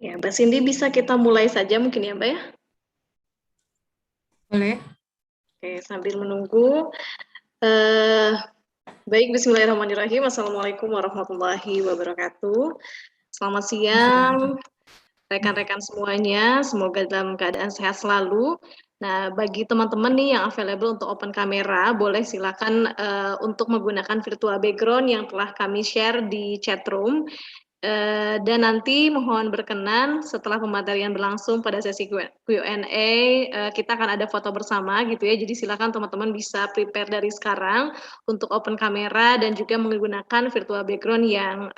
Ya, Mbak Cindy bisa kita mulai saja mungkin ya, Mbak ya? Boleh. Oke, sambil menunggu. Eh, Baik, bismillahirrahmanirrahim. Assalamualaikum warahmatullahi wabarakatuh. Selamat siang, rekan-rekan semuanya. Semoga dalam keadaan sehat selalu. Nah, bagi teman-teman nih yang available untuk open kamera, boleh silakan untuk menggunakan virtual background yang telah kami share di chat room. Dan nanti mohon berkenan setelah pematerian berlangsung pada sesi Q&A, kita akan ada foto bersama gitu ya. Jadi silakan teman-teman bisa prepare dari sekarang untuk open kamera dan juga menggunakan virtual background yang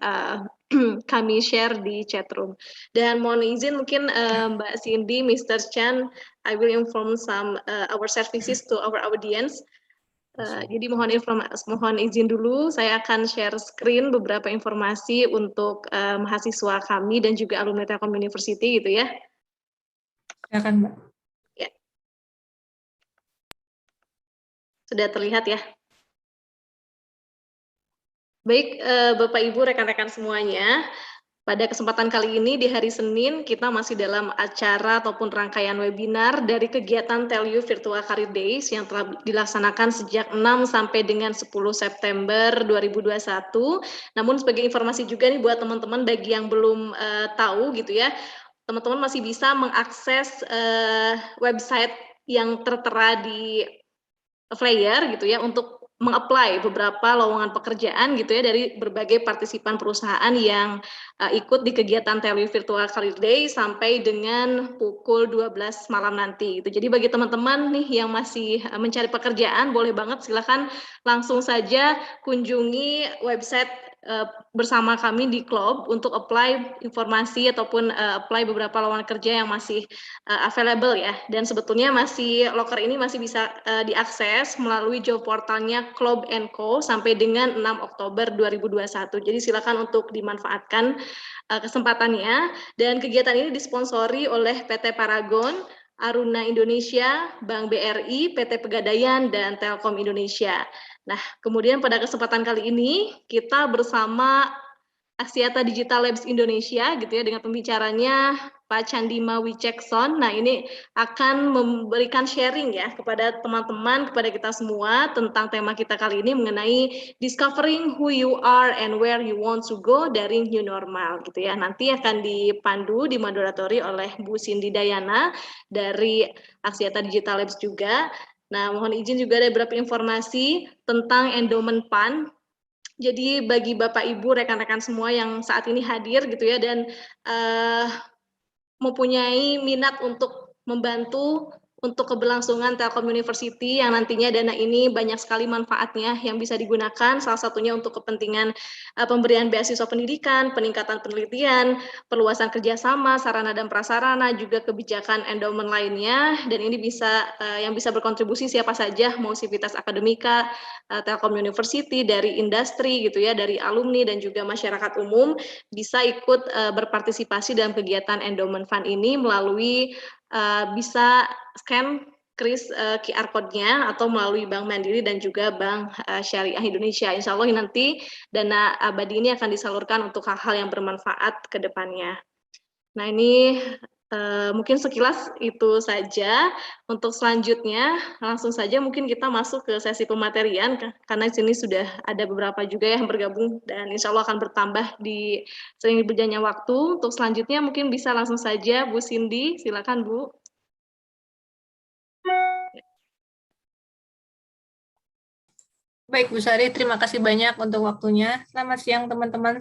kami share di chat room. Dan mohon izin mungkin Mbak Cindy, Mr. Chan, I will inform some our services to our audience. Jadi mohon izin dulu, saya akan share screen beberapa informasi untuk mahasiswa kami dan juga alumni Telkom University gitu ya. Silakan, Mbak. Ya, sudah terlihat ya. Baik, Bapak Ibu, rekan-rekan semuanya. Pada kesempatan kali ini di hari Senin kita masih dalam acara ataupun rangkaian webinar dari kegiatan TelU Virtual Career Days yang telah dilaksanakan sejak 6 sampai dengan 10 September 2021. Namun sebagai informasi juga nih buat teman-teman bagi yang belum tahu gitu ya, teman-teman masih bisa mengakses website yang tertera di flyer gitu ya untuk mengapply beberapa lowongan pekerjaan gitu ya dari berbagai partisipan perusahaan yang ikut di kegiatan TelU Virtual Career Day sampai dengan pukul 12 malam nanti gitu. Jadi bagi teman-teman nih yang masih mencari pekerjaan boleh banget silakan langsung saja kunjungi website bersama kami di Club untuk apply informasi ataupun apply beberapa lowongan kerja yang masih available ya. Dan sebetulnya loker ini masih bisa diakses melalui job portalnya Club & Co sampai dengan 6 Oktober 2021. Jadi silakan untuk dimanfaatkan kesempatannya. Dan kegiatan ini disponsori oleh PT Paragon, Aruna Indonesia, Bank BRI, PT Pegadaian, dan Telkom Indonesia. Nah, kemudian pada kesempatan kali ini kita bersama Aksiata Digital Labs Indonesia gitu ya dengan pembicaranya Pak Candima Wicekson. Nah, ini akan memberikan sharing ya kepada teman-teman, kepada kita semua tentang tema kita kali ini mengenai discovering who you are and where you want to go dari new normal gitu ya. Nanti akan dipandu, dimoderatori oleh Bu Cindy Dayana dari Aksiata Digital Labs juga. Nah, mohon izin juga ada beberapa informasi tentang endowment fund. Jadi bagi Bapak Ibu rekan-rekan semua yang saat ini hadir gitu ya dan mempunyai minat untuk membantu untuk keberlangsungan Telkom University yang nantinya dana ini banyak sekali manfaatnya yang bisa digunakan, salah satunya untuk kepentingan pemberian beasiswa pendidikan, peningkatan penelitian, perluasan kerjasama, sarana dan prasarana, juga kebijakan endowment lainnya, dan ini bisa yang bisa berkontribusi siapa saja, mau sivitas akademika, Telkom University, dari industri gitu ya, dari alumni dan juga masyarakat umum, bisa ikut berpartisipasi dalam kegiatan endowment fund ini melalui bisa scan kris QR code-nya atau melalui Bank Mandiri dan juga Bank Syariah Indonesia. Insya Allah nanti dana abadi ini akan disalurkan untuk hal-hal yang bermanfaat ke depannya. Nah ini mungkin sekilas itu saja. Untuk selanjutnya langsung saja mungkin kita masuk ke sesi pematerian karena di sini sudah ada beberapa juga yang bergabung dan insya Allah akan bertambah di seiring berjalannya waktu. Untuk selanjutnya mungkin bisa langsung saja Bu Cindy, silakan Bu. Baik, Bu Sari, terima kasih banyak untuk waktunya. Selamat siang teman-teman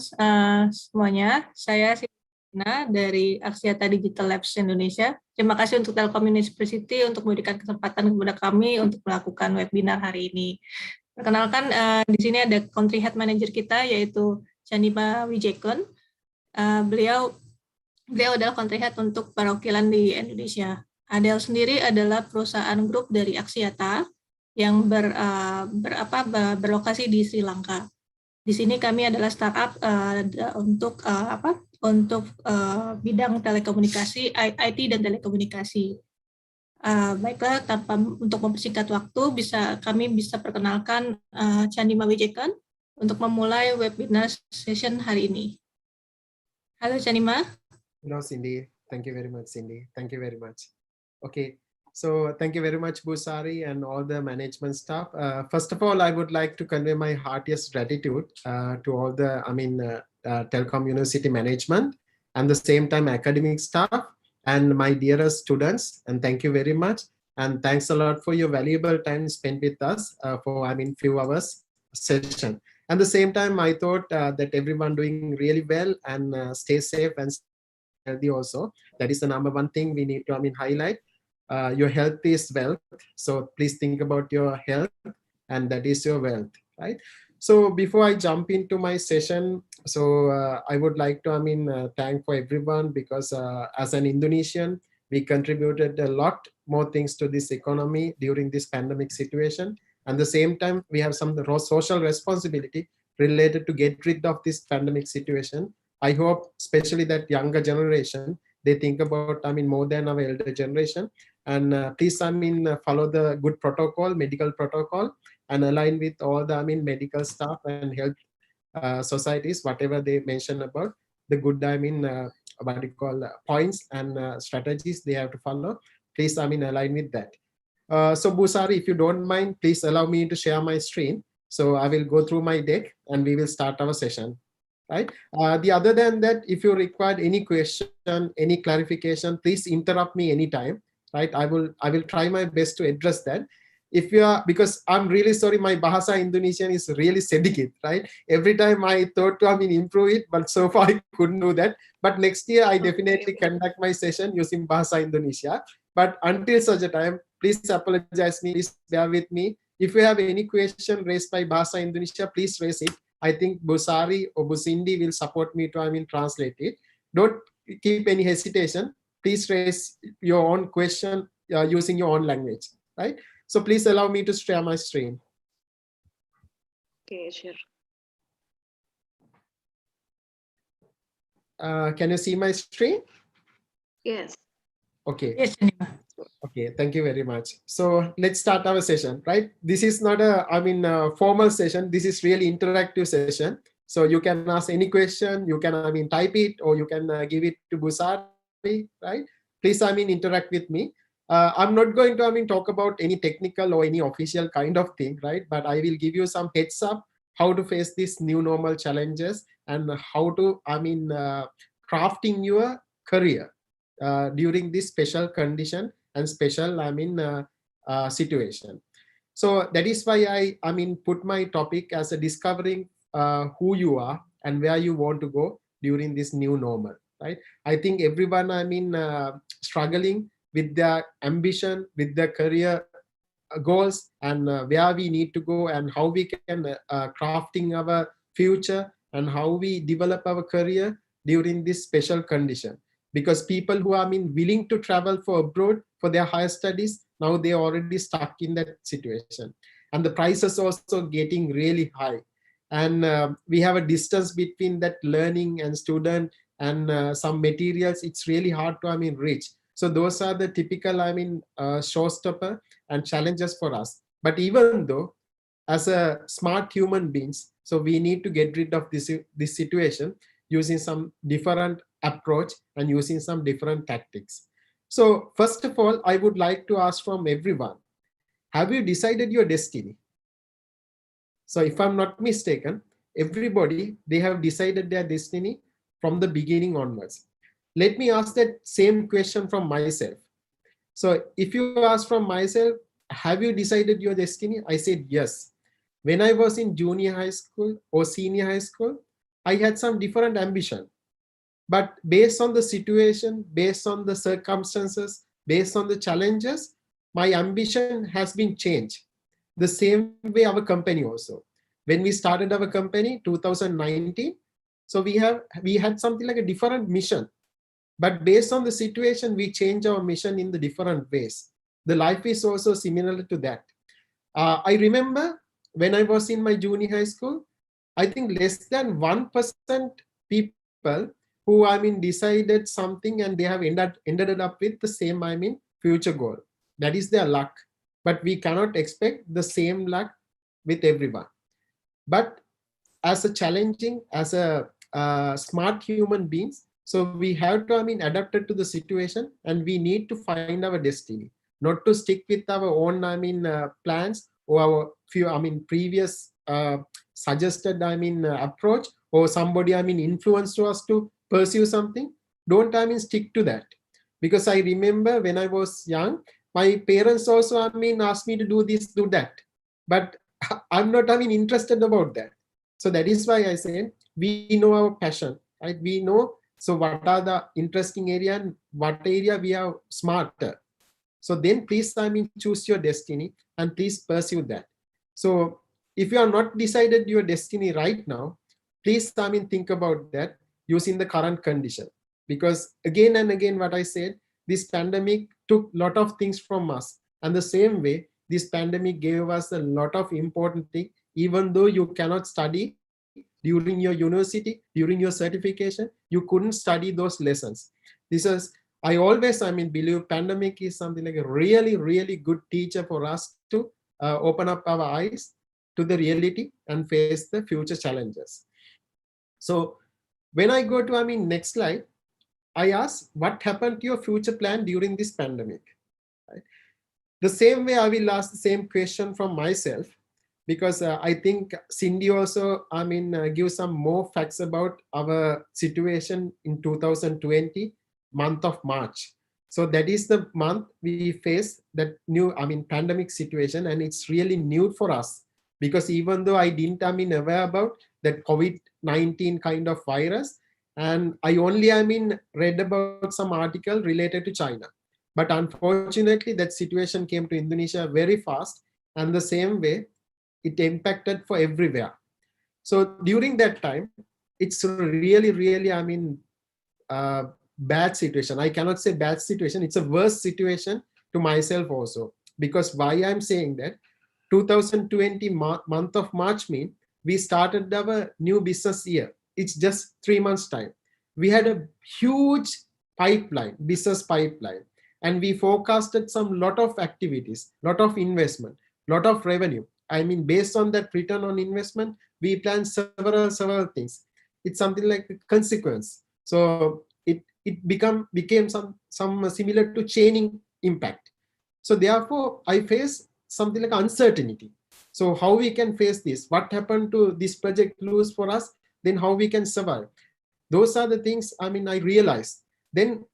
semuanya. Saya Sina dari Aksiata Digital Labs Indonesia. Terima kasih untuk Telkom University untuk memberikan kesempatan kepada kami untuk melakukan webinar hari ini. Perkenalkan, di sini ada Country Head Manager kita, yaitu Candima Wijekon. Beliau adalah Country Head untuk perwakilan di Indonesia. Adel sendiri adalah perusahaan grup dari Aksiata yang berlokasi di Sri Lanka. Di sini kami adalah startup untuk bidang telekomunikasi, IT dan telekomunikasi. Baiklah, untuk mempersingkat waktu, kami bisa perkenalkan Candima Wijekon untuk memulai webinar session hari ini. Halo Candima. No, Cindy. Thank you very much, Cindy. Thank you very much. Okay. So thank you very much, Busari, and all the management staff. First of all, I would like to convey my heartiest gratitude to all the, Telecom University management and the same time academic staff and my dearest students. And thank you very much. And thanks a lot for your valuable time spent with us for, few hours session. At the same time, I thought that everyone doing really well and stay safe and stay healthy also. That is the number one thing we need to, highlight. Your health is wealth. So please think about your health, and that is your wealth, right? So before I jump into my session, so I would like to, thank for everyone because as an Indonesian, we contributed a lot more things to this economy during this pandemic situation. And the same time, we have some social responsibility related to get rid of this pandemic situation. I hope, especially that younger generation, they think about, more than our elder generation. And please, follow the good protocol, medical protocol, and align with all the, medical staff and health societies, whatever they mention about the good, what you call points and strategies they have to follow. Please, align with that. So Busari, if you don't mind, please allow me to share my screen. So I will go through my deck and we will start our session. Right. The other than that, if you require any question, any clarification, please interrupt me anytime. Right. I will try my best to address that. If you are, because I'm really sorry, my Bahasa Indonesian is really sedikit, right? Every time I thought to, improve it, but so far I couldn't do that. But next year, I definitely conduct my session using Bahasa Indonesia. But until such a time, please apologize me, please bear with me. If you have any question raised by Bahasa Indonesia, please raise it. I think Busari or Busindi will support me to, translate it. Don't keep any hesitation. Please raise your own question using your own language, right? So please allow me to share my screen. Okay, sure. Can you see my screen? Yes. Okay. Yes. Okay, thank you very much. So let's start our session, right? This is not a, formal session. This is really interactive session. So you can ask any question, you can, type it, or you can give it to Busari, right? Please, interact with me. I'm not going to, talk about any technical or any official kind of thing, right? But I will give you some heads up how to face these new normal challenges and how to, crafting your career during this special condition and special, situation. So that is why I put my topic as a discovering who you are and where you want to go during this new normal, right? I think everyone, struggling with their ambition, with their career goals, and where we need to go and how we can crafting our future and how we develop our career during this special condition. Because people who are willing to travel for abroad for their higher studies, now they are already stuck in that situation, and the prices also getting really high, and we have a distance between that learning and student and some materials. It's really hard to reach. So those are the typical showstopper and challenges for us. But even though, as a smart human beings, so we need to get rid of this situation using some different approach and using some different tactics. So first of all, I would like to ask from everyone, have you decided your destiny? So if I'm not mistaken, everybody, they have decided their destiny from the beginning onwards. Let me ask that same question from myself. So if you ask from myself, have you decided your destiny? I said yes. When I was in junior high school or senior high school, I had some different ambition. But based on the situation, based on the circumstances, based on the challenges, my ambition has been changed. The same way our company also. When we started our company, 2019, so we had something like a different mission. But based on the situation, we change our mission in the different ways. The life is also similar to that. I remember when I was in my junior high school, I think less than 1% people who decided something and they have ended up with the same future goal. That is their luck. But we cannot expect the same luck with everyone. But as a challenging, as a smart human beings, So we have to, adapt it to the situation, and we need to find our destiny, not to stick with our own, plans or our few, previous suggested, approach, or somebody, influenced us to pursue something. Don't, stick to that. Because I remember when I was young, my parents also, asked me to do this, do that. But I'm not, interested about that. So that is why I said, we know our passion, right? We know, so what are the interesting area and what area we are smarter. So then please, choose your destiny and please pursue that. So if you are not decided your destiny right now, please, think about that using the current condition. Because again and again, what I said, this pandemic took a lot of things from us. And the same way, this pandemic gave us a lot of important things, even though you cannot study during your university, during your certification, you couldn't study those lessons. This is, I always, believe pandemic is something like a really, really good teacher for us to open up our eyes to the reality and face the future challenges. So when I go to, next slide, I ask, what happened to your future plan during this pandemic? Right? The same way I will ask the same question from myself, because I think Cindy also, gives some more facts about our situation in 2020, month of March. So that is the month we face that new, pandemic situation, and it's really new for us, because even though I didn't, aware about that COVID-19 kind of virus, and I only, read about some article related to China. But unfortunately, that situation came to Indonesia very fast, and the same way, it impacted for everywhere. So during that time, it's really, really, bad situation. I cannot say bad situation. It's a worse situation to myself also. Because why I'm saying that, 2020 month of March mean we started our new business year. It's just 3 months time. We had a huge pipeline, business pipeline, and we forecasted some lot of activities, lot of investment, lot of revenue. Based on that return on investment, we planned several things. It's something like a consequence. So it became some similar to chaining impact. So therefore, I face something like uncertainty. So how we can face this? What happened to this project lose for us? Then how we can survive? Those are the things, I realized. Then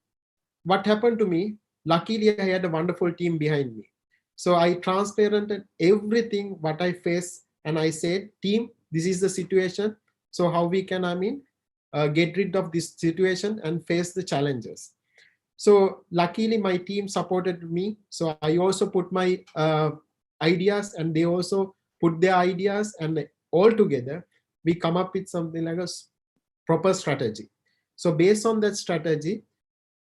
what happened to me? Luckily, I had a wonderful team behind me. So I transparented everything what I face, and I said, team, this is the situation. So how we can, get rid of this situation and face the challenges. So luckily, my team supported me. So I also put my ideas, and they also put their ideas, and all together, we come up with something like a proper strategy. So based on that strategy,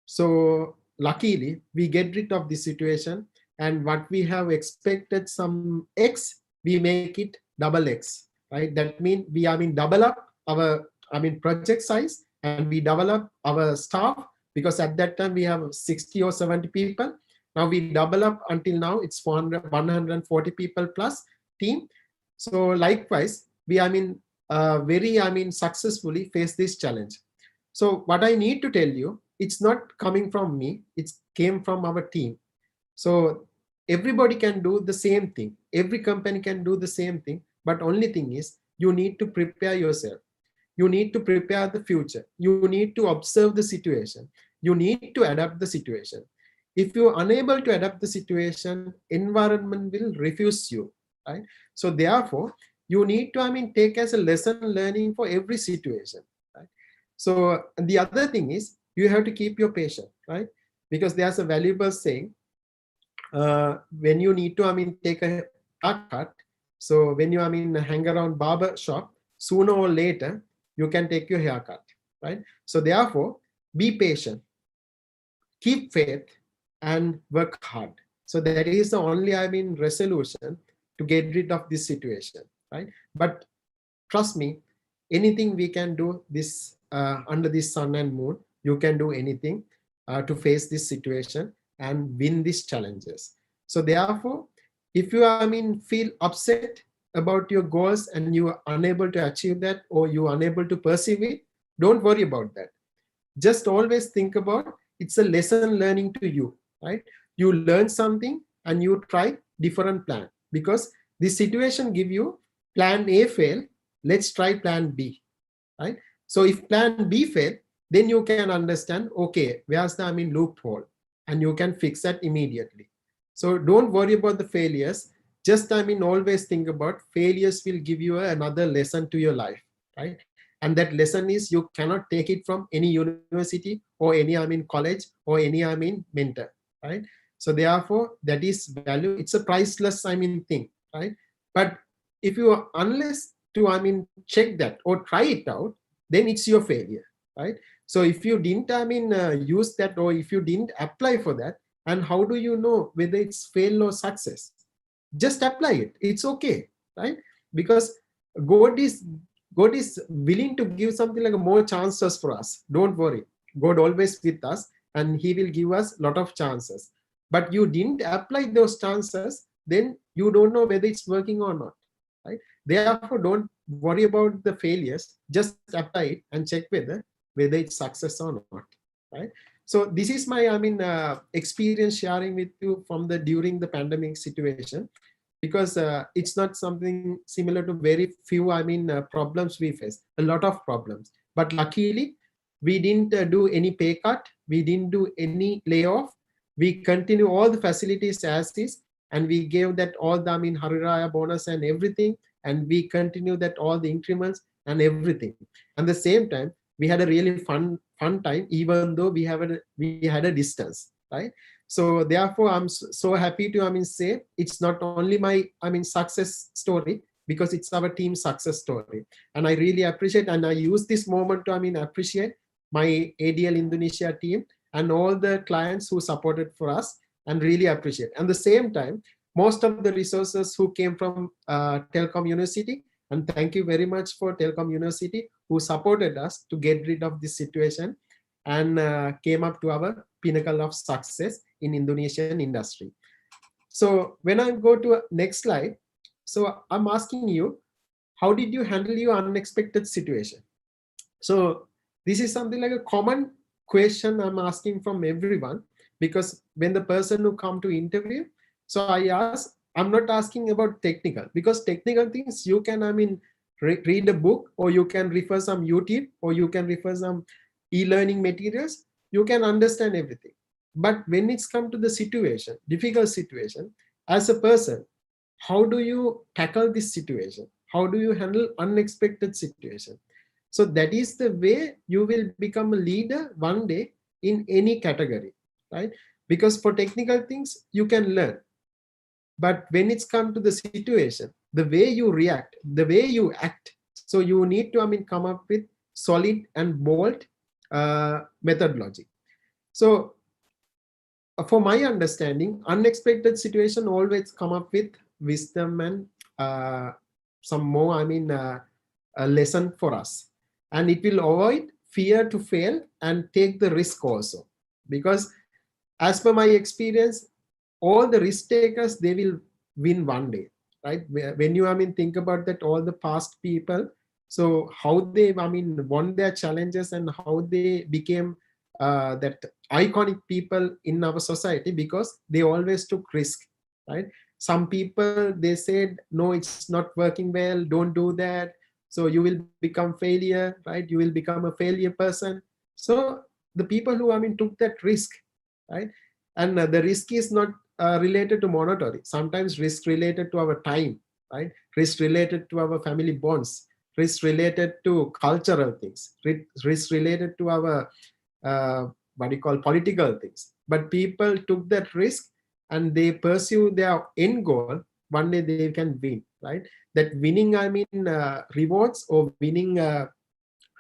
so luckily, we get rid of this situation. And what we have expected some X, we make it double X, right? That means we, double up our, project size, and we develop our staff, because at that time we have 60 or 70 people. Now we double up until now it's 140 people plus team. So likewise, we, very, successfully face this challenge. So what I need to tell you, it's not coming from me, it came from our team. So everybody can do the same thing. Every company can do the same thing. But only thing is, you need to prepare yourself. You need to prepare the future. You need to observe the situation. You need to adapt the situation. If you're unable to adapt the situation, environment will refuse you, right? So therefore, you need to, take as a lesson learning for every situation, right? So the other thing is, you have to keep your patience, right? Because there's a valuable saying, when you need to, take a haircut. So when you, hang around barber shop, sooner or later, you can take your haircut, right? So therefore, be patient, keep faith, and work hard. So that is the only, resolution to get rid of this situation, right? But trust me, anything we can do this under this sun and moon, you can do anything to face this situation and win these challenges. So therefore, if you, feel upset about your goals and you are unable to achieve that, or you are unable to perceive it, don't worry about that. just always think about it's a lesson learning to you, right? You learn something and you try different plan, because this situation give you plan A fail, let's try plan B, right? So if plan B fail, then you can understand, okay, where's the loophole, and you can fix that immediately. So don't worry about the failures. Just always think about failures will give you another lesson to your life, right? And that lesson is you cannot take it from any university or any college or any mentor, right? So therefore that is value. It's a priceless thing, right? But if you unless to check that or try it out, then it's your failure, right? So if you didn't use that, or if you didn't apply for that, and how do you know whether it's fail or success? Just apply it, it's okay, right? Because god is willing to give something like more chances for us. Don't worry, God always with us, and he will give us a lot of chances. But you didn't apply those chances, then you don't know whether it's working or not, right? Therefore don't worry about the failures, just apply it and check whether it's success or not, right? So this is my experience sharing with you from the during the pandemic situation, because it's not something similar to very few problems we face, a lot of problems. But luckily we didn't do any pay cut, we didn't do any layoff, we continue all the facilities as is, and we gave that all the Hariraya bonus and everything, and we continue that all the increments and everything. At the same time we had a really fun time, even though we had a distance, right? So therefore I'm so happy to say it's not only my success story, because it's our team success story. And I really appreciate, and I use this moment to appreciate my ADL Indonesia team and all the clients who supported for us, and really appreciate. And the same time, most of the resources who came from Telkom University, and thank you very much for Telkom University who supported us to get rid of this situation and came up to our pinnacle of success in Indonesian industry. So when I go to next slide, so I'm asking you, how did you handle your unexpected situation? So this is something like a common question I'm asking from everyone, because when the person who come to interview, so I ask, I'm not asking about technical, because technical things you can read a book, or you can refer some YouTube, or you can refer some e-learning materials, you can understand everything. But when it's come to the situation, difficult situation, as a person, how do you tackle this situation? How do you handle unexpected situation? So that is the way you will become a leader one day in any category, right? Because for technical things you can learn, but when it's come to the situation, the way you react, the way you act, so you need to come up with solid and bold methodology. So for my understanding, unexpected situation always come up with wisdom and some more a lesson for us, and it will avoid fear to fail and take the risk also. Because as per my experience, all the risk takers, they will win one day, right? When you think about that, all the past people, so how they won their challenges and how they became that iconic people in our society, because they always took risk, right? Some people, they said, no, it's not working well, don't do that, so you will become failure, right? You will become a failure person. So the people who took that risk, right? And the risk is not related to monetary, sometimes risk related to our time, right? Risk related to our family bonds, risk related to cultural things, risk related to our what you call political things. But people took that risk and they pursue their end goal, one day they can win, right? That winning rewards or winning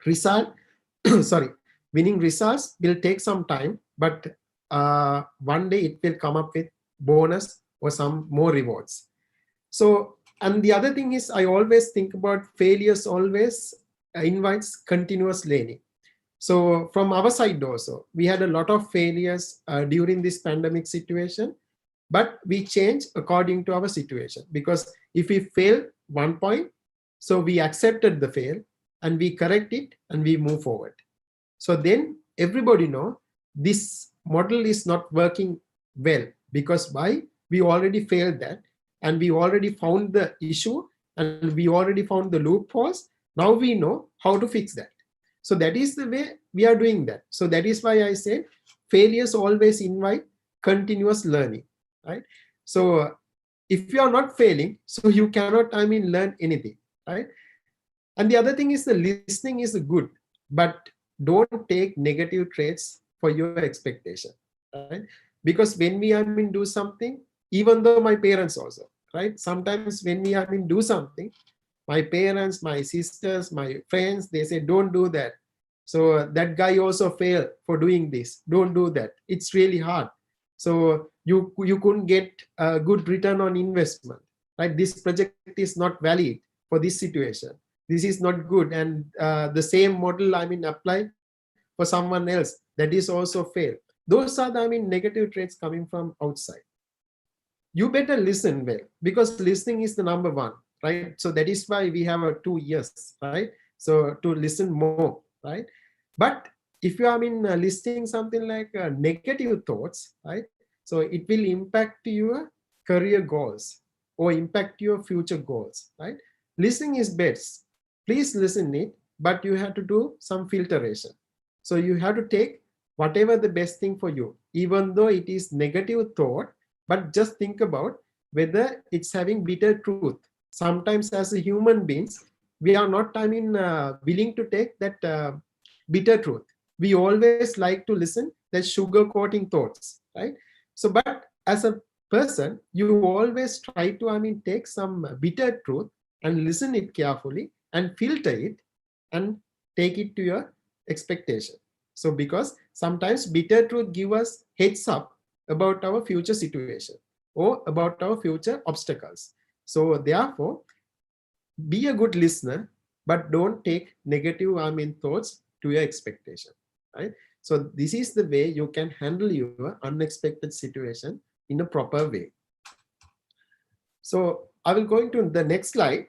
result sorry, winning results will take some time, but one day it will come up with bonus or some more rewards. So, and the other thing is, I always think about failures always invites continuous learning. So from our side also, we had a lot of failures during this pandemic situation, but we change according to our situation. Because if we fail one point, so we accepted the fail and we correct it and we move forward. So then everybody know this model is not working well, because why? We already failed that, and we already found the issue, and we already found the loopholes. Now we know how to fix that. So that is the way we are doing that. So that is why I say failures always invite continuous learning, right? So if you are not failing, so you cannot, learn anything, right? And the other thing is the listening is good, but don't take negative traits for your expectation, right? Because when we, do something, even though my parents also, right? Sometimes when we, do something, my parents, my sisters, my friends, they say, don't do that. So that guy also failed for doing this. Don't do that. It's really hard. So you couldn't get a good return on investment, right? This project is not valid for this situation. This is not good. And the same model, apply for someone else, that is also fail. Those are the, negative traits coming from outside. You better listen well, because listening is the number one, right? So that is why we have 2 years, right? So to listen more, right? But if you are listing something like negative thoughts, right? So it will impact your career goals or impact your future goals, right? Listening is best. Please listen it, but you have to do some filtration. So you have to take whatever the best thing for you, even though it is negative thought, but just think about whether it's having bitter truth. Sometimes as a human beings, we are not, willing to take that bitter truth. We always like to listen the sugar coating thoughts, right? So, but as a person, you always try to, take some bitter truth and listen it carefully and filter it and take it to your expectation. So, because sometimes bitter truth give us heads up about our future situation or about our future obstacles. So therefore, be a good listener, but don't take negative thoughts to your expectation, right? So this is the way you can handle your unexpected situation in a proper way. So I will go into the next slide.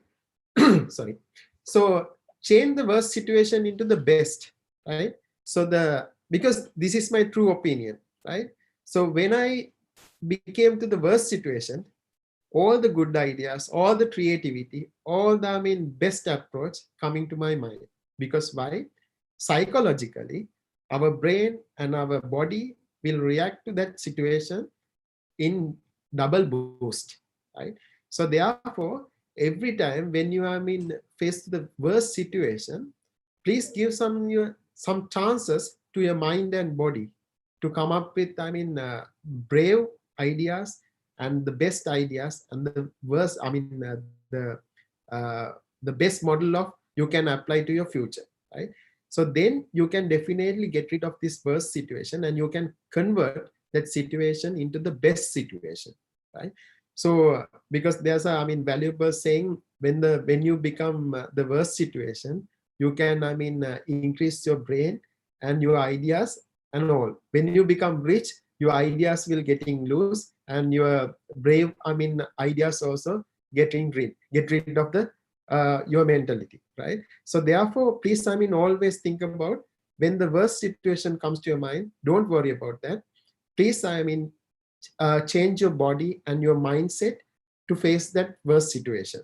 Sorry. So change the worst situation into the best, right? So because this is my true opinion, right? So when I became to the worst situation, all the good ideas, all the creativity, all the best approach coming to my mind. Because why? Psychologically, our brain and our body will react to that situation in double boost, right? So therefore, every time when you are faced the worst situation, please give some chances to your mind and body to come up with brave ideas and the best ideas and the worst the best model of you can apply to your future, right? So then you can definitely get rid of this worst situation and you can convert that situation into the best situation, right? So because there's a valuable saying, when you become the worst situation, you can increase your brain and your ideas and all. When you become rich, your ideas will getting loose and your brave ideas also get rid of the your mentality, right? So therefore, please always think about when the worst situation comes to your mind, don't worry about that. Please change your body and your mindset to face that worst situation.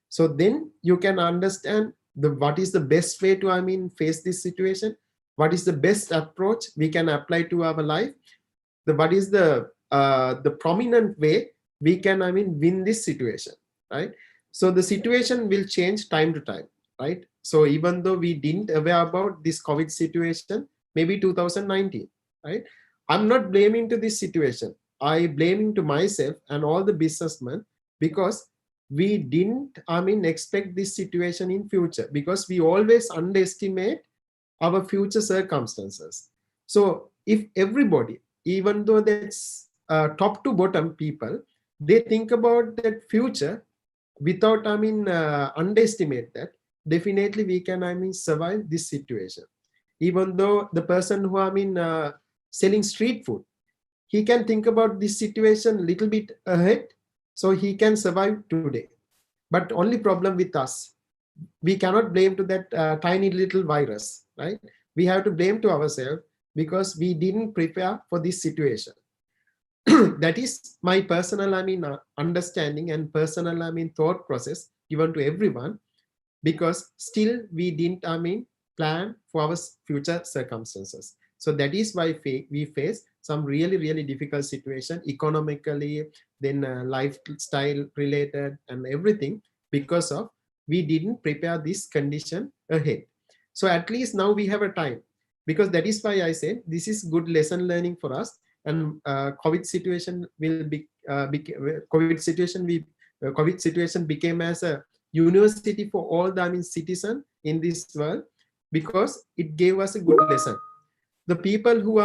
So then you can understand what is the best way to face this situation, what is the best approach we can apply to our life, what is the prominent way we can win this situation, right? So the situation will change time to time, right? So even though we didn't aware about this COVID situation, maybe 2019, right? I'm not blaming to this situation. I blaming to myself and all the businessmen, because we didn't expect this situation in future, because we always underestimate our future circumstances. So if everybody, even though that's top to bottom people, they think about that future without underestimate that, definitely we can survive this situation. Even though the person who selling street food, he can think about this situation a little bit ahead, so he can survive today. But only problem with us, we cannot blame to that tiny little virus, right? We have to blame to ourselves because we didn't prepare for this situation. That is my personal, understanding and personal, thought process given to everyone, because still we didn't, plan for our future circumstances. So that is why we face some really, really difficult situation economically, then lifestyle related and everything, because of we didn't prepare this condition ahead. So at least now we have a time, because that is why I said this is good lesson learning for us. And COVID situation will be COVID situation became as a university for all the citizen in this world, because it gave us a good lesson. The people who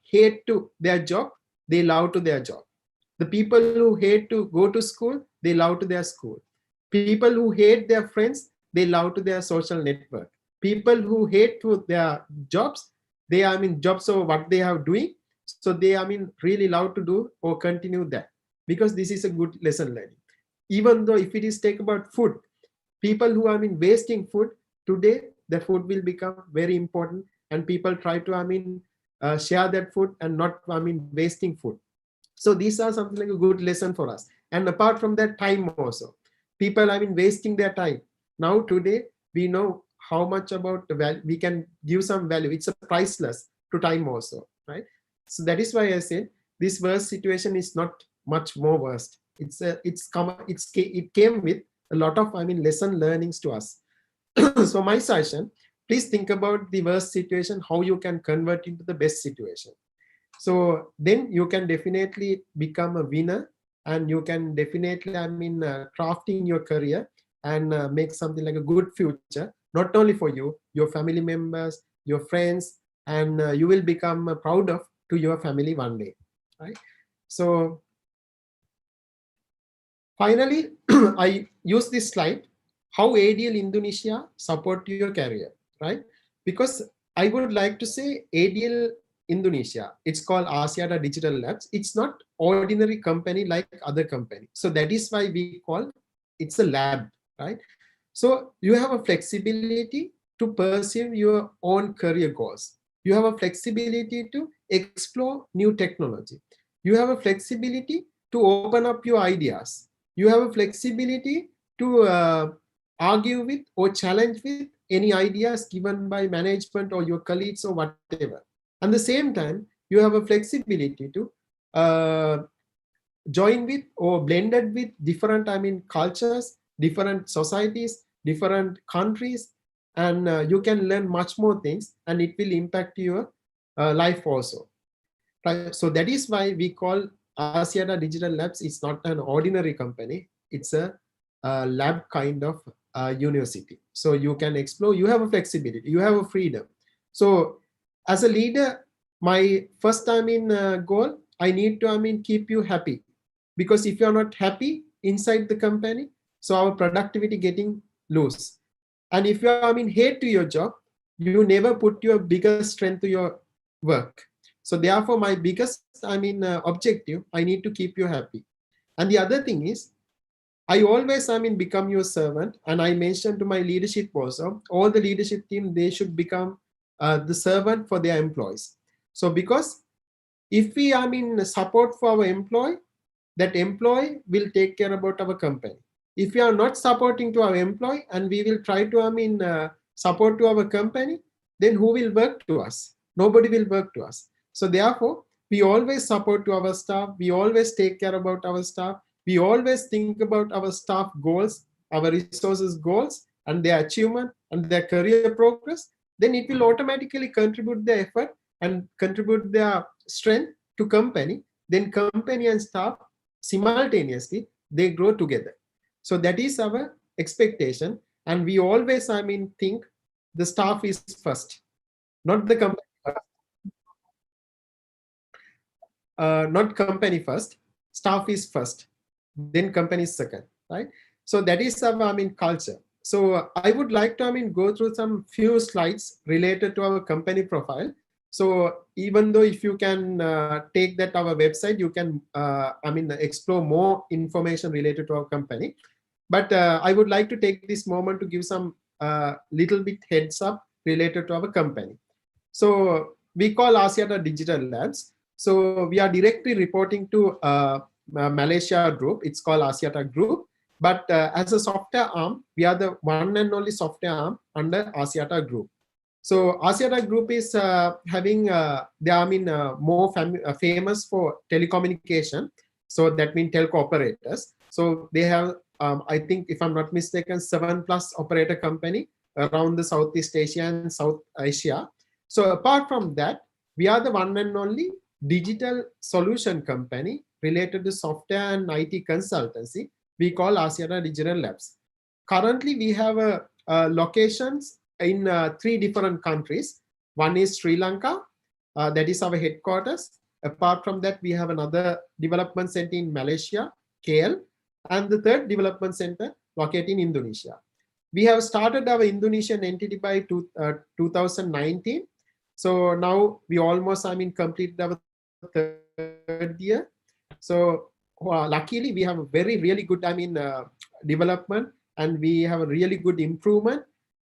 hate to their job, they love to their job. The people who hate to go to school, they love to their school. People who hate their friends, they love to their social network. People who hate to their jobs, they jobs or what they are doing, so they really love to do or continue that, because this is a good lesson learning. Even though if it is take about food, people who are wasting food today, the food will become very important, and people try to share that food and not wasting food. So these are something like a good lesson for us. And apart from that, time also, people wasting their time. Now today we know how much about the value we can give some value. It's a priceless to time also, right? So that is why I said this worst situation is not much more worst. It came with a lot of lesson learnings to us. So my suggestion, please think about the worst situation, how you can convert into the best situation. So then you can definitely become a winner, and you can definitely crafting your career and make something like a good future, not only for you, your family members, your friends, and you will become proud of to your family one day, right? So finally, I use this slide, how ADL Indonesia support your career, right? Because I would like to say ADL Indonesia, it's called Asiata Digital Labs. It's not ordinary company like other company. So that is why we call it's a lab, right? So you have a flexibility to pursue your own career goals. You have a flexibility to explore new technology. You have a flexibility to open up your ideas. You have a flexibility to argue with or challenge with any ideas given by management or your colleagues or whatever. At the same time, you have a flexibility to join with or blended with different cultures, different societies, different countries, and you can learn much more things, and it will impact your life also, right? So that is why we call Asiata Digital Labs. It's not an ordinary company, it's a lab kind of university. So you can explore, you have a flexibility, you have a freedom. So as a leader, my first goal, I need to keep you happy, because if you're not happy inside the company, so our productivity getting loose. And if you hate to your job, you never put your biggest strength to your work. So therefore my biggest objective, I need to keep you happy. And the other thing is, I always become your servant. And I mentioned to my leadership also, all the leadership team, they should become the servant for their employees. So because if we support for our employee, that employee will take care about our company. If we are not supporting to our employee and we will try to support to our company, then who will work to us? Nobody will work to us. So therefore, we always support to our staff. We always take care about our staff. We always think about our staff goals, our resources goals, and their achievement and their career progress. Then it will automatically contribute their effort and contribute their strength to company. Then company and staff simultaneously, they grow together. So that is our expectation. And we always, think the staff is first, not the company first. Not company first, staff is first, then company is second, right? So that is our, culture. So I would like to, go through some few slides related to our company profile. So even though if you can take that our website, you can, explore more information related to our company. But I would like to take this moment to give some little bit heads up related to our company. So we call Asiata Digital Labs. So we are directly reporting to Malaysia group. It's called Asiata Group. But as a software arm, we are the one and only software arm under Asiata Group. So Asiata Group is having, they are more famous for telecommunication. So that means telco operators. So they have, I think, if I'm not mistaken, 7+ operator company around the Southeast Asia and South Asia. So apart from that, we are the one and only digital solution company related to software and IT consultancy. We call Asiata Digital Labs. Currently, we have locations in 3 different countries. One is Sri Lanka, that is our headquarters. Apart from that, we have another development center in Malaysia, KL, and the third development center located in Indonesia. We have started our Indonesian entity by 2019. So now we almost, completed our 3rd year. So luckily, we have a really good, development, and we have a really good improvement.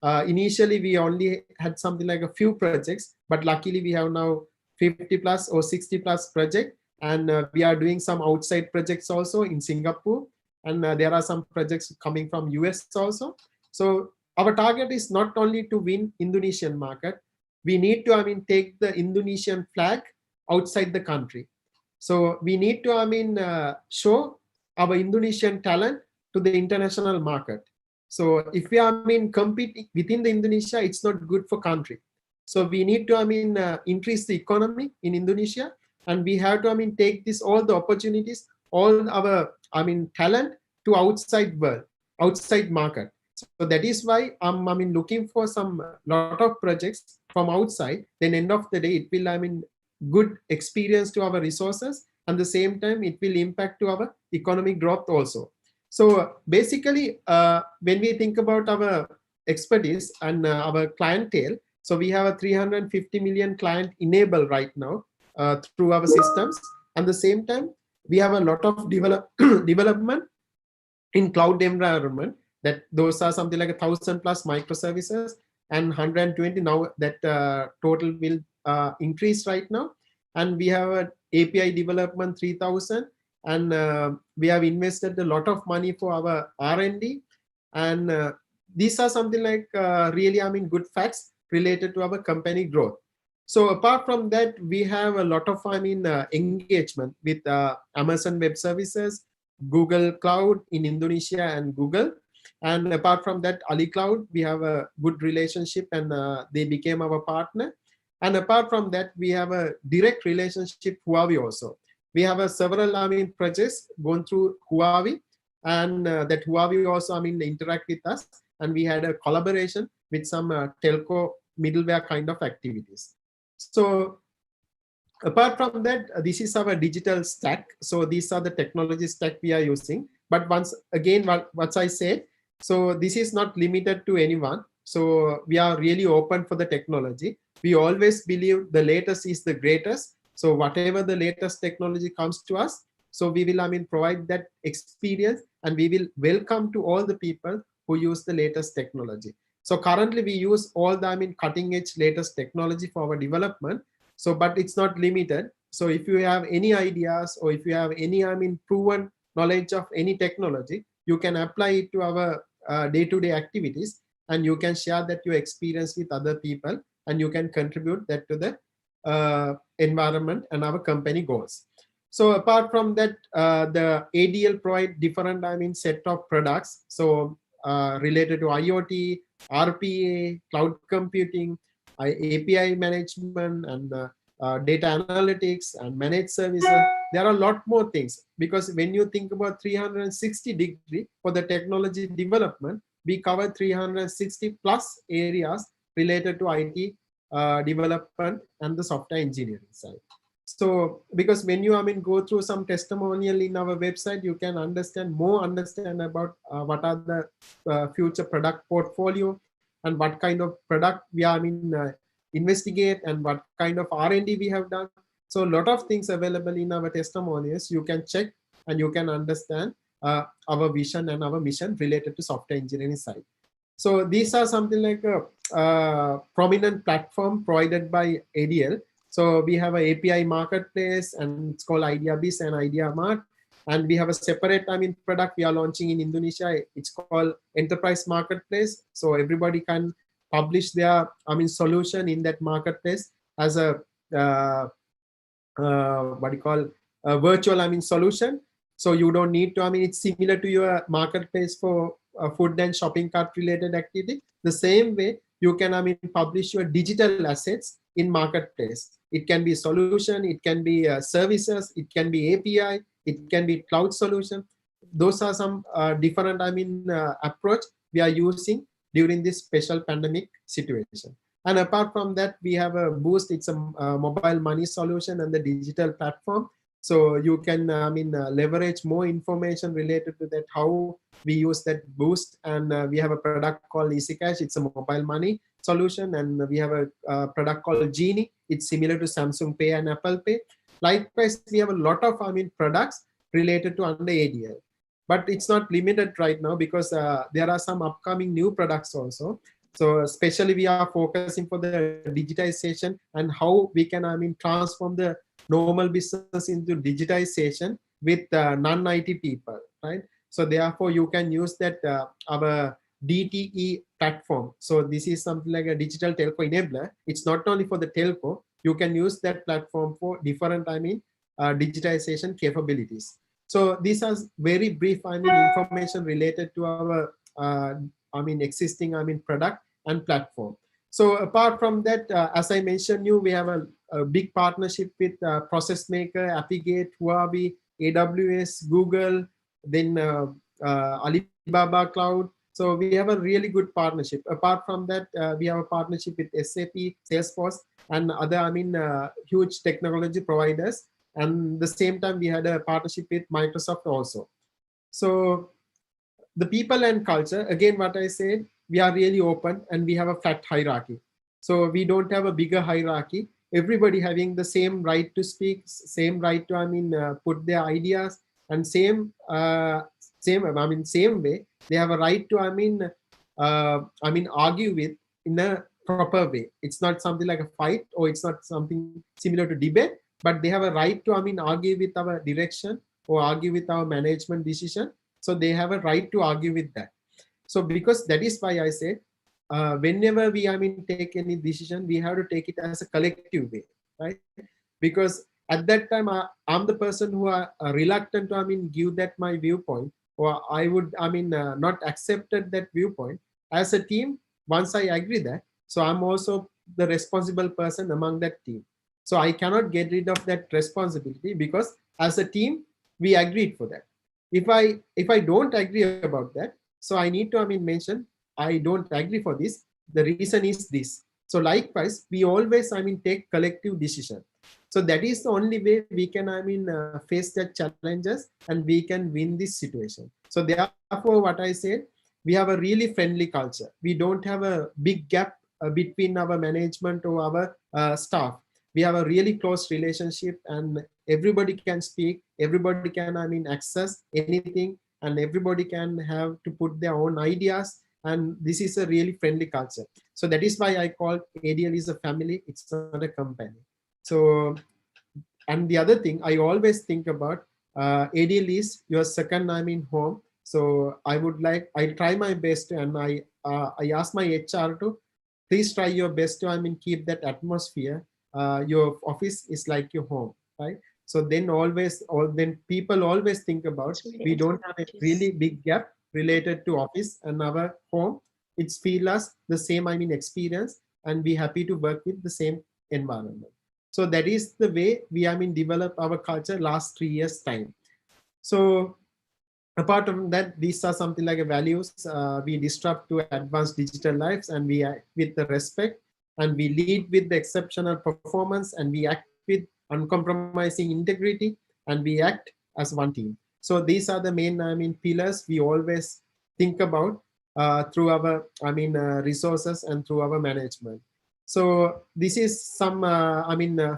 Initially, we only had something like a few projects, but luckily we have now 50+ or 60+ projects, and we are doing some outside projects also in Singapore, and there are some projects coming from US also. So our target is not only to win Indonesian market, we need to take the Indonesian flag outside the country. So we need to show our Indonesian talent to the international market. So if we are competing within the Indonesia, it's not good for country. So we need to increase the economy in Indonesia, and we have to take all the opportunities, all our talent to outside world, outside market. So that is why I'm looking for some lot of projects from outside. Then end of the day, it will good experience to our resources, and the same time it will impact to our economic growth also. So basically, when we think about our expertise and our clientele, so we have a 350 million client enabled right now through our systems. And the same time, we have a lot of development in cloud environment, that those are something like 1,000+ microservices, and 120 now that total will increase right now. And we have an API development 3,000, and we have invested a lot of money for our R&D, and these are something like really good facts related to our company growth. So apart from that, we have a lot of engagement with Amazon Web Services, Google Cloud in Indonesia, and Google. And apart from that, Ali Cloud, we have a good relationship, and they became our partner. And apart from that, we have a direct relationship with Huawei also. We have several projects going through Huawei, and that Huawei also interact with us, and we had a collaboration with some telco middleware kind of activities. So apart from that, this is our digital stack. So these are the technology stack we are using. But once again, what I said, so this is not limited to anyone. So we are really open for the technology. We always believe the latest is the greatest. So whatever the latest technology comes to us, so we will provide that experience, and we will welcome to all the people who use the latest technology. So currently we use all the cutting edge latest technology for our development. So but it's not limited. So if you have any ideas, or if you have any proven knowledge of any technology, you can apply it to our day-to-day activities, and you can share that your experience with other people, and you can contribute that to the environment and our company goals. So apart from that, the ADL provide different set of products. So related to IoT, RPA, cloud computing, API management, and data analytics, and managed services. There are a lot more things, because when you think about 360-degree for the technology development, we cover 360+ areas related to IT development and the software engineering side. So because when you go through some testimonial in our website, you can understand about what are the future product portfolio, and what kind of product we are investigate, and what kind of R&D we have done. So a lot of things available in our testimonials. You can check, and you can understand our vision and our mission related to software engineering side. So these are something like a prominent platform provided by ADL. So we have a API marketplace, and it's called IdeaBiz and IdeaMart. And we have a separate, product we are launching in Indonesia. It's called Enterprise Marketplace. So everybody can publish their, solution in that marketplace as a, what you call a virtual, solution. So you don't need to, it's similar to your marketplace for food and shopping cart related activity. The same way you can, publish your digital assets in marketplace. It can be solution, it can be services, it can be API, it can be cloud solution. Those are some different, approach we are using during this special pandemic situation. And apart from that, we have a Boost. It's a mobile money solution and the digital platform. So you can, leverage more information related to that, how we use that Boost. And we have a product called Easy Cash. It's a mobile money solution. And we have a product called Genie. It's similar to Samsung Pay and Apple Pay. Likewise, we have a lot of, products related to under ADL. But it's not limited right now because there are some upcoming new products also. So especially we are focusing for the digitization and how we can, transform the normal business into digitization with non-IT people, right? So therefore you can use that our DTE platform. So this is something like a digital telco enabler. It's not only for the telco. You can use that platform for different, digitization capabilities. So these are very brief, information related to our, existing, product and platform. So apart from that, as I mentioned you, we have a big partnership with Process Maker, Appigate, Huawei, AWS, Google, then Alibaba Cloud. So we have a really good partnership. Apart from that, we have a partnership with SAP, Salesforce, and other, huge technology providers. And the same time, we had a partnership with Microsoft also. So the people and culture, again, what I said, we are really open and we have a flat hierarchy. So we don't have a bigger hierarchy. Everybody having the same right to speak, same right to, put their ideas, and same way, they have a right to, argue with in a proper way. It's not something like a fight, or it's not something similar to debate, but they have a right to, argue with our direction or argue with our management decision. So they have a right to argue with that. So because that is why I said, whenever we, take any decision, we have to take it as a collective way, right? Because at that time, I'm the person who are reluctant to, give that my viewpoint, or I would, not accepted that viewpoint. As a team, once I agree that, so I'm also the responsible person among that team. So I cannot get rid of that responsibility, because as a team, we agreed for that. If I don't agree about that, so I need to, mention, I don't agree for this. The reason is this. So likewise, we always, take collective decision. So that is the only way we can, face the challenges and we can win this situation. So therefore, what I said, we have a really friendly culture. We don't have a big gap between our management or our staff. We have a really close relationship, and everybody can speak, everybody can, access anything, and everybody can have to put their own ideas. And this is a really friendly culture. So that is why I call ADL is a family. It's not a company. So, and the other thing I always think about, ADL is your second, home. So I try my best, and I ask my HR to please try your best to, keep that atmosphere. Your office is like your home, right? So then people always think about, we don't have a really big gap related to office and our home. It's feel us the same, experience, and be happy to work with the same environment. So that is the way we, develop our culture last 3 years time. So apart from that, these are something like a values. We disrupt to advance digital lives, and we act with the respect, and we lead with the exceptional performance, and we act with uncompromising integrity, and we act as one team. So these are the main, pillars we always think about through our, resources and through our management. So this is some,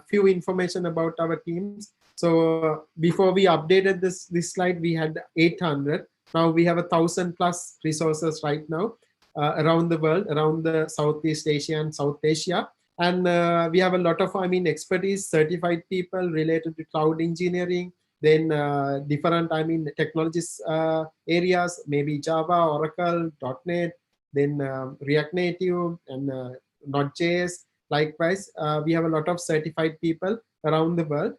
few information about our teams. So before we updated this slide, we had 800. Now we have 1,000 plus resources right now around the world, around the Southeast Asia and South Asia. And we have a lot of, expertise, certified people related to cloud engineering, then different, technologies areas, maybe Java, Oracle, .NET, then React Native and Node.js. Likewise, we have a lot of certified people around the world.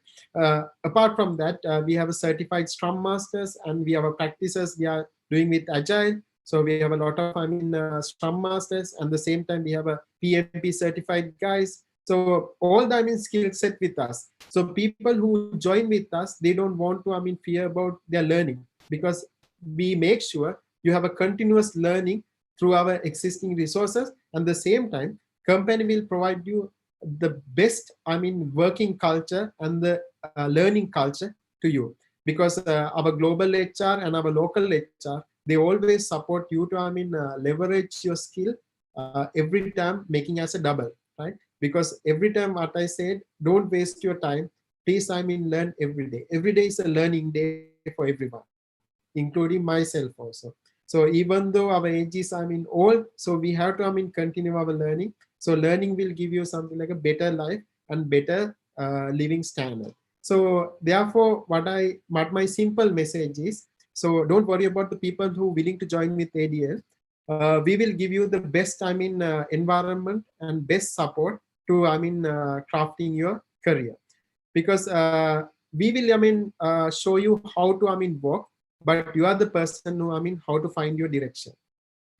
Apart from that, we have a certified Scrum Masters, and we have a practices we are doing with Agile. So we have a lot of, Scrum Masters, and the same time we have a PMP certified guys. So all the, skill set with us. So people who join with us, they don't want to, fear about their learning, because we make sure you have a continuous learning through our existing resources. And the same time, company will provide you the best, working culture and the learning culture to you, because our global HR and our local HR, they always support you to, leverage your skill every time, making as a double, right? Because every time, what I said, don't waste your time. Please, learn every day. Every day is a learning day for everyone, including myself also. So even though our age is, old, so we have to, continue our learning. So learning will give you something like a better life and better living standard. So therefore, what my simple message is, so don't worry about the people who are willing to join with ADL. We will give you the best, environment and best support to, crafting your career. Because we will, show you how to, work, but you are the person who, how to find your direction.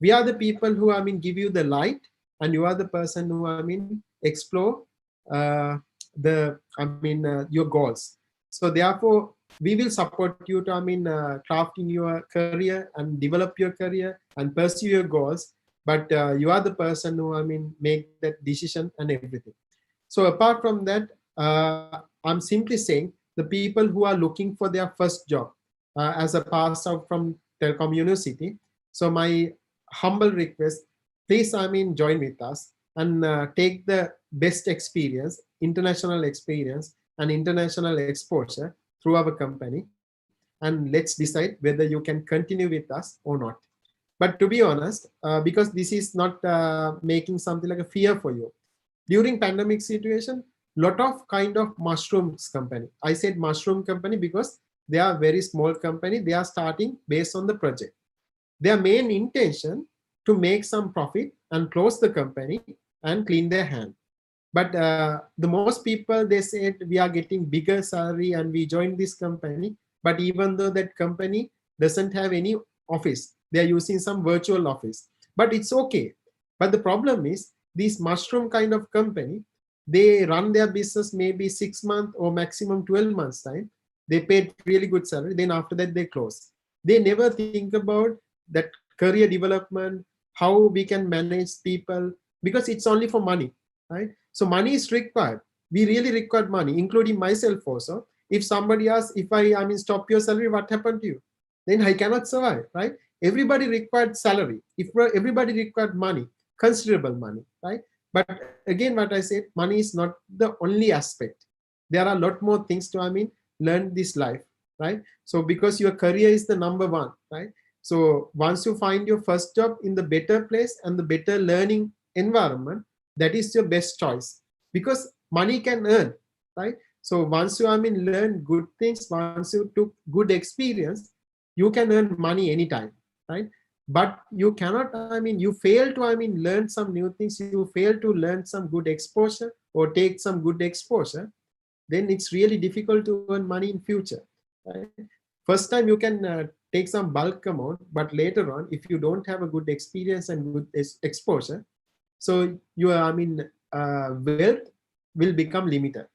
We are the people who, give you the light, and you are the person who, explore your goals. So therefore, we will support you to, crafting your career and develop your career and pursue your goals. But you are the person who, make that decision and everything. So apart from that, I'm simply saying the people who are looking for their first job as a pass out from Telecom University. So my humble request, please, join with us and take the best experience, international experience and international exposure through our company. And let's decide whether you can continue with us or not. But to be honest, because this is not making something like a fear for you. During pandemic situation, lot of kind of mushrooms company. I said mushroom company because they are very small company. They are starting based on the project. Their main intention to make some profit and close the company and clean their hand. But the most people, they said we are getting bigger salary and we joined this company. But even though that company doesn't have any office, they are using some virtual office. But it's okay. But the problem is these mushroom kind of company, they run their business maybe 6 months or maximum 12 months time. They paid really good salary. Then after that, they close. They never think about that career development, how we can manage people, because it's only for money, right? So money is required. We really require money, including myself also. If somebody asks, if I stop your salary, what happened to you? Then I cannot survive, right? Everybody required salary. If everybody required money, considerable money, right? But again, what I said, money is not the only aspect. There are a lot more things to, learn this life, right? So because your career is the number one, right? So once you find your first job in the better place and the better learning environment, that is your best choice, because money can earn, right? So once you, learn good things, once you took good experience, you can earn money anytime, right? But you cannot, you fail to, learn some new things, you fail to learn some good exposure or take some good exposure, then it's really difficult to earn money in future, right? First time you can take some bulk amount, but later on, if you don't have a good experience and good exposure, so your, wealth will become limited,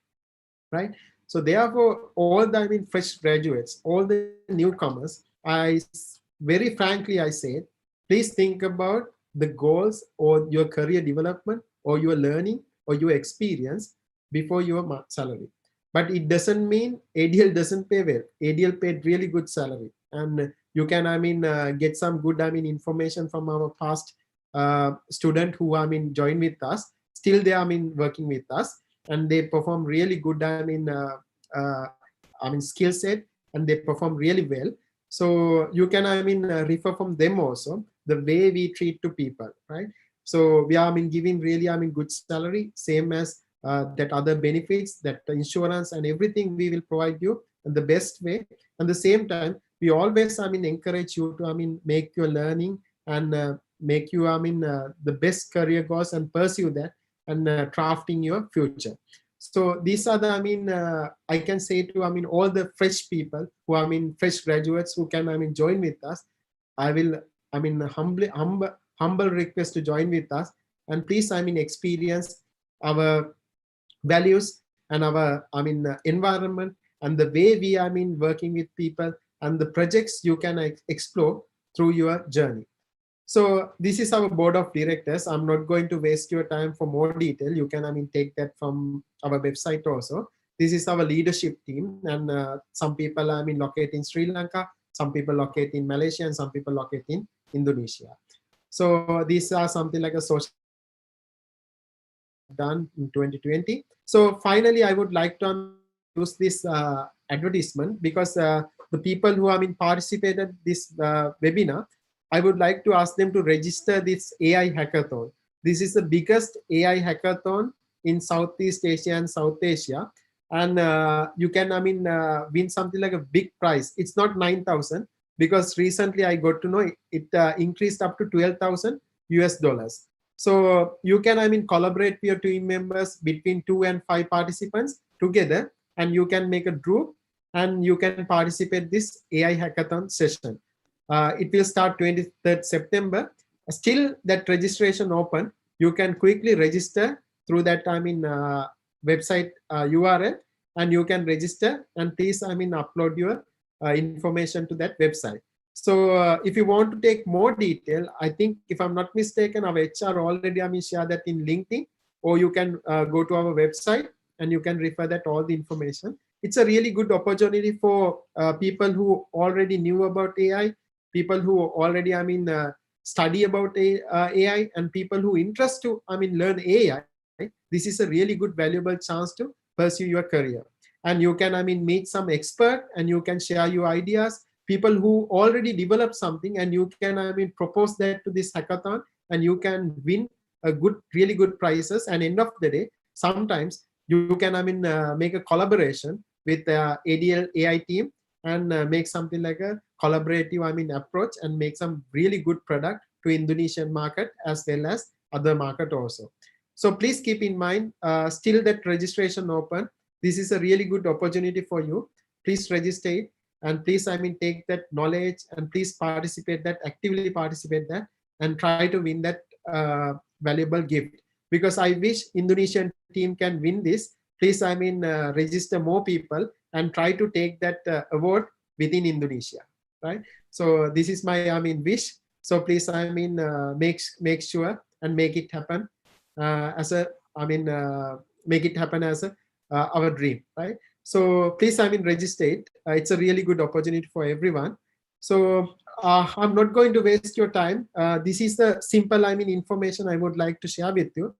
right? So therefore, all the, fresh graduates, all the newcomers, very frankly, I said, please think about the goals or your career development or your learning or your experience before your salary. But it doesn't mean ADL doesn't pay well. ADL paid really good salary, and you can, get some good, information from our past student who, join with us. Still, they are, working with us, and they perform really good, skill set, and they perform really well. So you can, refer from them also the way we treat to people, right? So we are, giving really, good salary, same as that other benefits, that insurance and everything we will provide you in the best way. At the same time, we always, encourage you to, make your learning and make you, the best career goals and pursue that and crafting your future. So these are the, I can say to, all the fresh people who, fresh graduates who can, join with us. I will, humble request to join with us, and please, experience our values and our, environment and the way we, working with people and the projects you can explore through your journey. So this is our board of directors. I'm not going to waste your time for more detail. You can, take that from our website also. This is our leadership team, and some people, located in Sri Lanka, some people located in Malaysia, and some people located in Indonesia. So these are something like a social done in 2020. So finally, I would like to use this advertisement, because the people who participated this webinar, I would like to ask them to register this AI hackathon. This is the biggest AI hackathon in Southeast Asia and South Asia, and you can win something like a big prize. It's not 9,000, because recently I got to know it increased up to $12,000 US. So you can collaborate with your team members between 2 and 5 participants together, and you can make a group and you can participate this AI hackathon session. It will start 23rd September. Still that registration open. You can quickly register through that website URL, and you can register, and please upload your information to that website. So if you want to take more detail, I think, if I'm not mistaken, our HR already share that in LinkedIn, or you can go to our website and you can refer that all the information. It's a really good opportunity for people who already knew about AI, people who already study about AI, and people who interest to learn AI. This is a really good valuable chance to pursue your career, and you can meet some expert, and you can share your ideas, people who already developed something, and you can propose that to this hackathon, and you can win a really good prizes. And end of the day, sometimes you can make a collaboration with the ADL AI team, and make something like a collaborative approach, and make some really good product to Indonesian market as well as other market also. So please keep in mind, still that registration open. This is a really good opportunity for you. Please register it, and please take that knowledge, and please participate that, actively participate that, and try to win that valuable gift, because I wish Indonesian team can win this. Please register more people and try to take that award within Indonesia, right? So this is my wish. So please make sure and make it happen as a make it happen as a our dream, right? So please register it. It's a really good opportunity for everyone. So I'm not going to waste your time. This is the simple information I would like to share with you,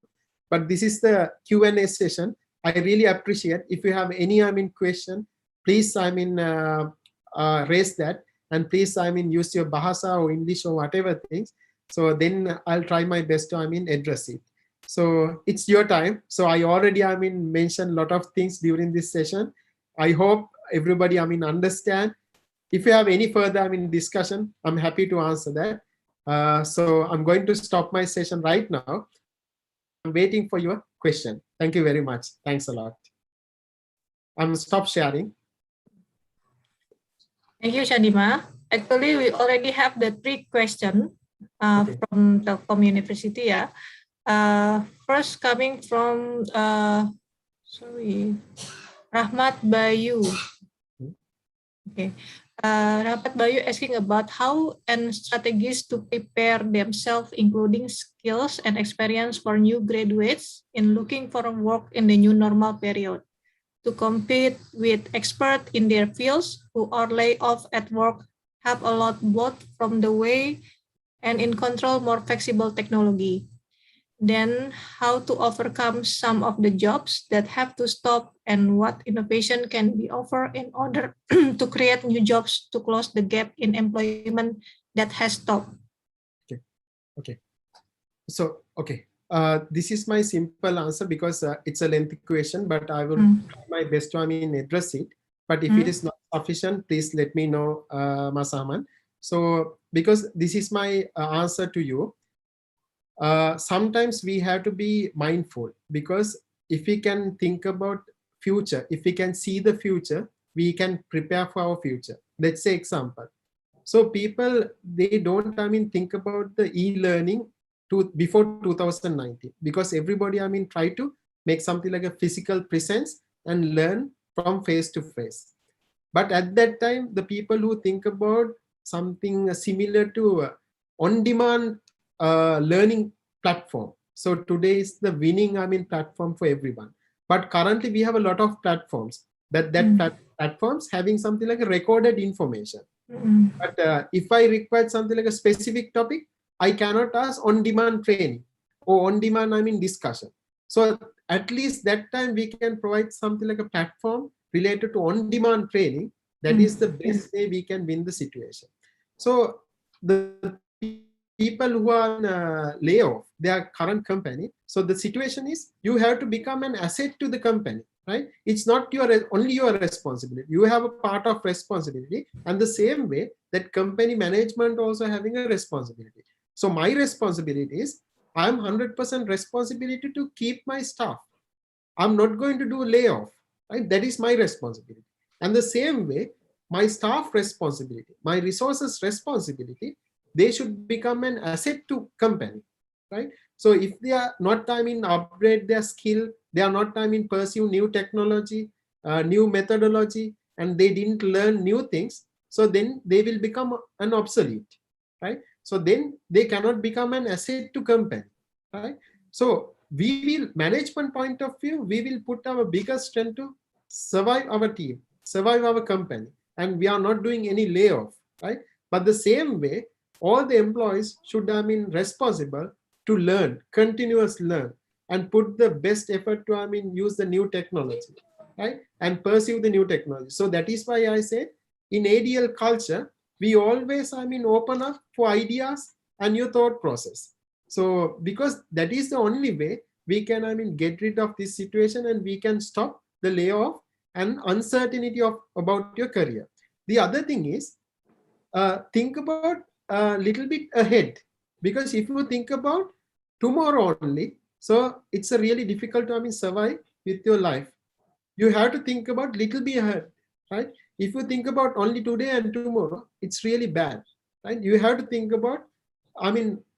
but this is the Q&A session. I really appreciate if you have any question, please raise that, and please use your Bahasa or English or whatever things. So then I'll try my best to address it. So it's your time. So I already mentioned a lot of things during this session. I hope everybody understand. If you have any further discussion, I'm happy to answer that. So I'm going to stop my session right now. I'm waiting for your question. Thank you very much. Thanks a lot. I'm stop sharing. Thank you, Shadima. Actually, we already have the 3 questions from Telkom University. First coming from Rahmat Bayu. Okay. Rahmat Bayu asking about how and strategies to prepare themselves, including skills and experience for new graduates in looking for work in the new normal period, to compete with experts in their fields who are laid off at work, have a lot both from the way and in control more flexible technology. Then how to overcome some of the jobs that have to stop, and what innovation can be offered in order to create new jobs to close the gap in employment that has stopped. Okay. So Okay. This is my simple answer because it's a lengthy question, but I will try my best to address it. But if it is not sufficient, please let me know, Masaman. So because this is my answer to you, sometimes we have to be mindful, because if we can think about future, if we can see the future, we can prepare for our future. Let's say example. So people, they don't think about the e-learning to before 2019, because everybody try to make something like a physical presence and learn from face to face. But at that time, the people who think about something similar to on-demand learning platform. So today is the winning platform for everyone. But currently we have a lot of platforms platforms having something like a recorded information. But if I require something like a specific topic, I cannot ask on-demand training or on-demand discussion. So at least that time we can provide something like a platform related to on-demand training. That is the best way we can win the situation. So the people who are in layoff their current company, so the situation is you have to become an asset to the company, right? It's not only your responsibility. You have a part of responsibility, and the same way that company management also having a responsibility. So my responsibility is I'm 100% responsibility to keep my staff. I'm not going to do layoff, right? That is my responsibility. And the same way, my staff responsibility, my resources responsibility, they should become an asset to company, right? So if they are not upgrade their skill, they are not pursue new technology, new methodology, and they didn't learn new things, so then they will become an obsolete, right? So then they cannot become an asset to company, right? So we will, management point of view, we will put our biggest strength to survive our team, survive our company, and we are not doing any layoff, right? But the same way, all the employees should have been responsible to learn, continuous learn, and put the best effort to use the new technology, right? And pursue the new technology. So that is why I say in ADL culture, we always open up for ideas and new thought process. So because that is the only way we can get rid of this situation, and we can stop the layoff and uncertainty about your career. The other thing is, think about a little bit ahead, because if you think about tomorrow only, so it's a really difficult to survive with your life. You have to think about little bit ahead, right? If you think about only today and tomorrow, it's really bad, right? You have to think about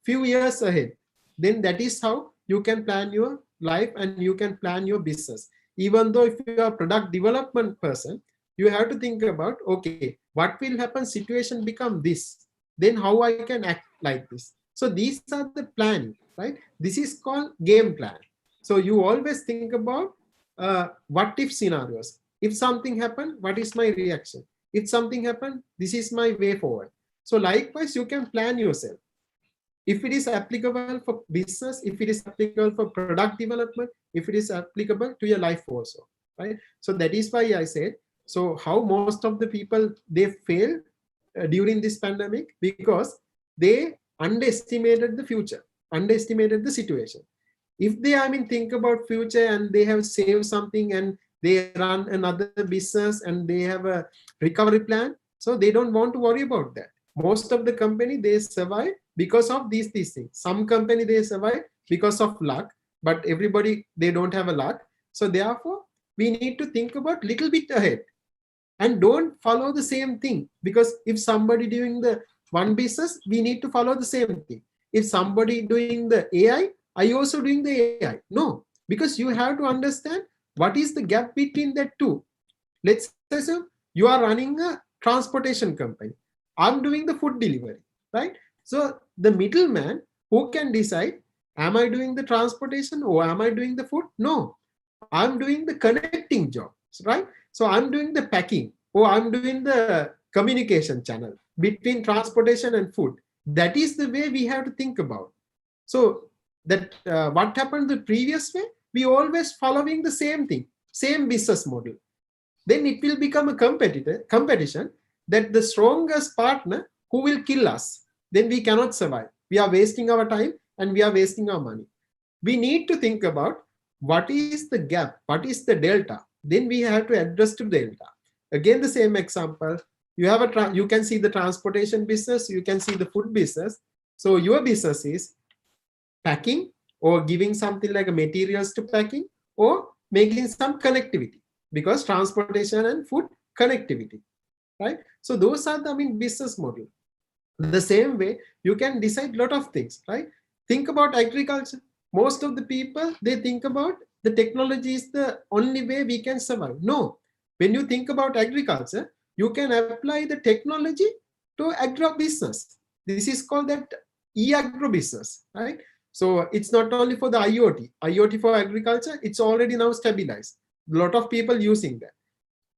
few years ahead. Then that is how you can plan your life and you can plan your business. Even though if you are a product development person, you have to think about, okay, what will happen, situation become this, then how I can act like this. So these are the planning, right? This is called game plan. So you always think about what if scenarios. If something happened, what is my reaction? If something happened, this is my way forward. So likewise, you can plan yourself. If it is applicable for business, if it is applicable for product development, if it is applicable to your life also, right? So that is why I said, so how most of the people, they fail during this pandemic, because they underestimated the future, underestimated the situation. If they think about future and they have saved something and they run another business and they have a recovery plan, so they don't want to worry about that. Most of the company, they survive because of these things. Some company, they survive because of luck, but everybody, they don't have a luck. So therefore, we need to think about little bit ahead and don't follow the same thing, because if somebody doing the one business, we need to follow the same thing. If somebody doing the AI, are you also doing the AI? No, because you have to understand what is the gap between the two. Let's assume you are running a transportation company. I'm doing the food delivery, right? So the middleman who can decide, am I doing the transportation or am I doing the food? No, I'm doing the connecting job, right? So I'm doing the packing or I'm doing the communication channel between transportation and food. That is the way we have to think about. So that what happened the previous way, we always following the same thing, same business model. Then it will become a competition that the strongest partner who will kill us, then we cannot survive. We are wasting our time and we are wasting our money. We need to think about what is the gap, what is the delta. Then we have to address to delta. Again, the same example. You have you can see the transportation business, you can see the food business. So your business is packing or giving something like a materials to packing or making some connectivity, because transportation and food connectivity, right? So those are the business model. The same way you can decide a lot of things, right? Think about agriculture. Most of the people, they think about the technology is the only way we can survive. No, when you think about agriculture, you can apply the technology to agro business. This is called that e-agro business, right? So it's not only for the IoT for agriculture, it's already now stabilized. A lot of people using that.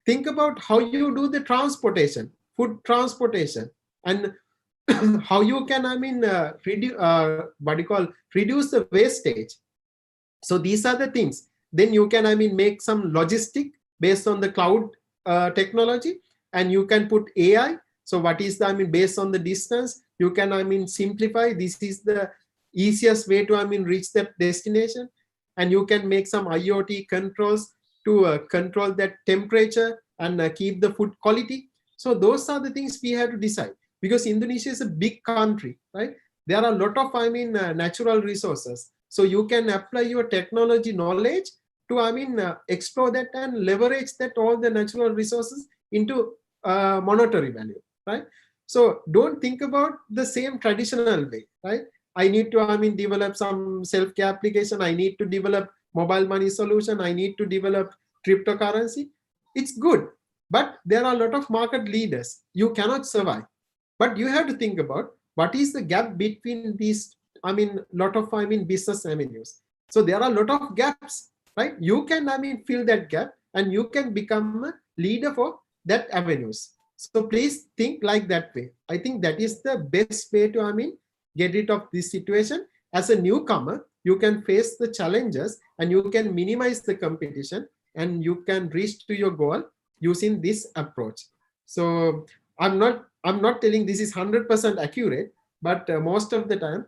Think about how you do the transportation, food transportation, and how you can reduce the wastage. So these are the things. Then you can make some logistic based on the cloud technology, and you can put AI. So what is the based on the distance, you can simplify. This is the easiest way to reach that destination, and you can make some IoT controls to control that temperature and keep the food quality. So those are the things we have to decide, because Indonesia is a big country, right? There are a lot of natural resources. So you can apply your technology knowledge to explore that and leverage that all the natural resources into monetary value, right? So don't think about the same traditional way, right? I need to develop some self-care application. I need to develop mobile money solution. I need to develop cryptocurrency. It's good, but there are a lot of market leaders. You cannot survive. But you have to think about what is the gap between these, lot of business avenues. So there are a lot of gaps, right? You can fill that gap, and you can become a leader for that avenues. So please think like that way. I think that is the best way to get rid of this situation. As a newcomer, you can face the challenges and you can minimize the competition, and you can reach to your goal using this approach. So I'm not telling this is 100% accurate, but most of the time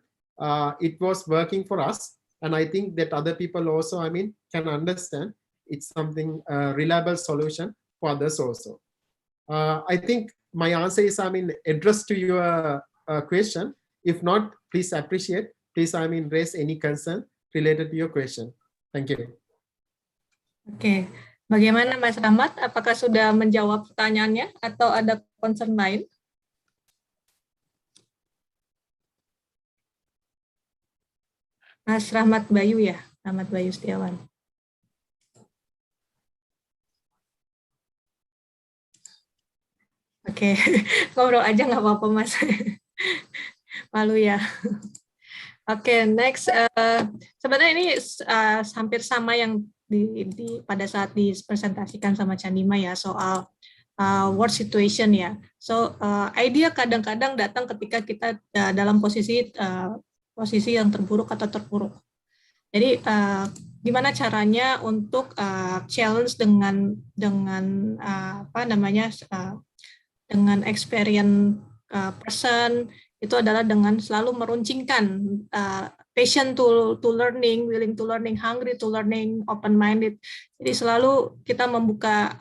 it was working for us, and I think that other people also can understand it's something reliable solution for others also. I think my answer is addressed to your question. If not, please appreciate. Please raise any concern related to your question. Thank you. Oke, bagaimana Mas Rahmat? Apakah sudah menjawab pertanyaannya atau ada concern lain? Mas Rahmat Bayu ya, Rahmat Bayu Setiawan. Oke, ngobrol aja nggak apa-apa Mas. Malu ya. Oke, next. Sebenarnya ini hampir sama yang pada saat dipresentasikan sama Chandima ya, soal world situation ya. So idea kadang-kadang datang ketika kita dalam posisi yang terburuk atau terpuruk. Jadi gimana caranya untuk challenge dengan dengan experience person, itu adalah dengan selalu meruncingkan patient to learning, willing to learning, hungry to learning, open minded. Jadi selalu kita membuka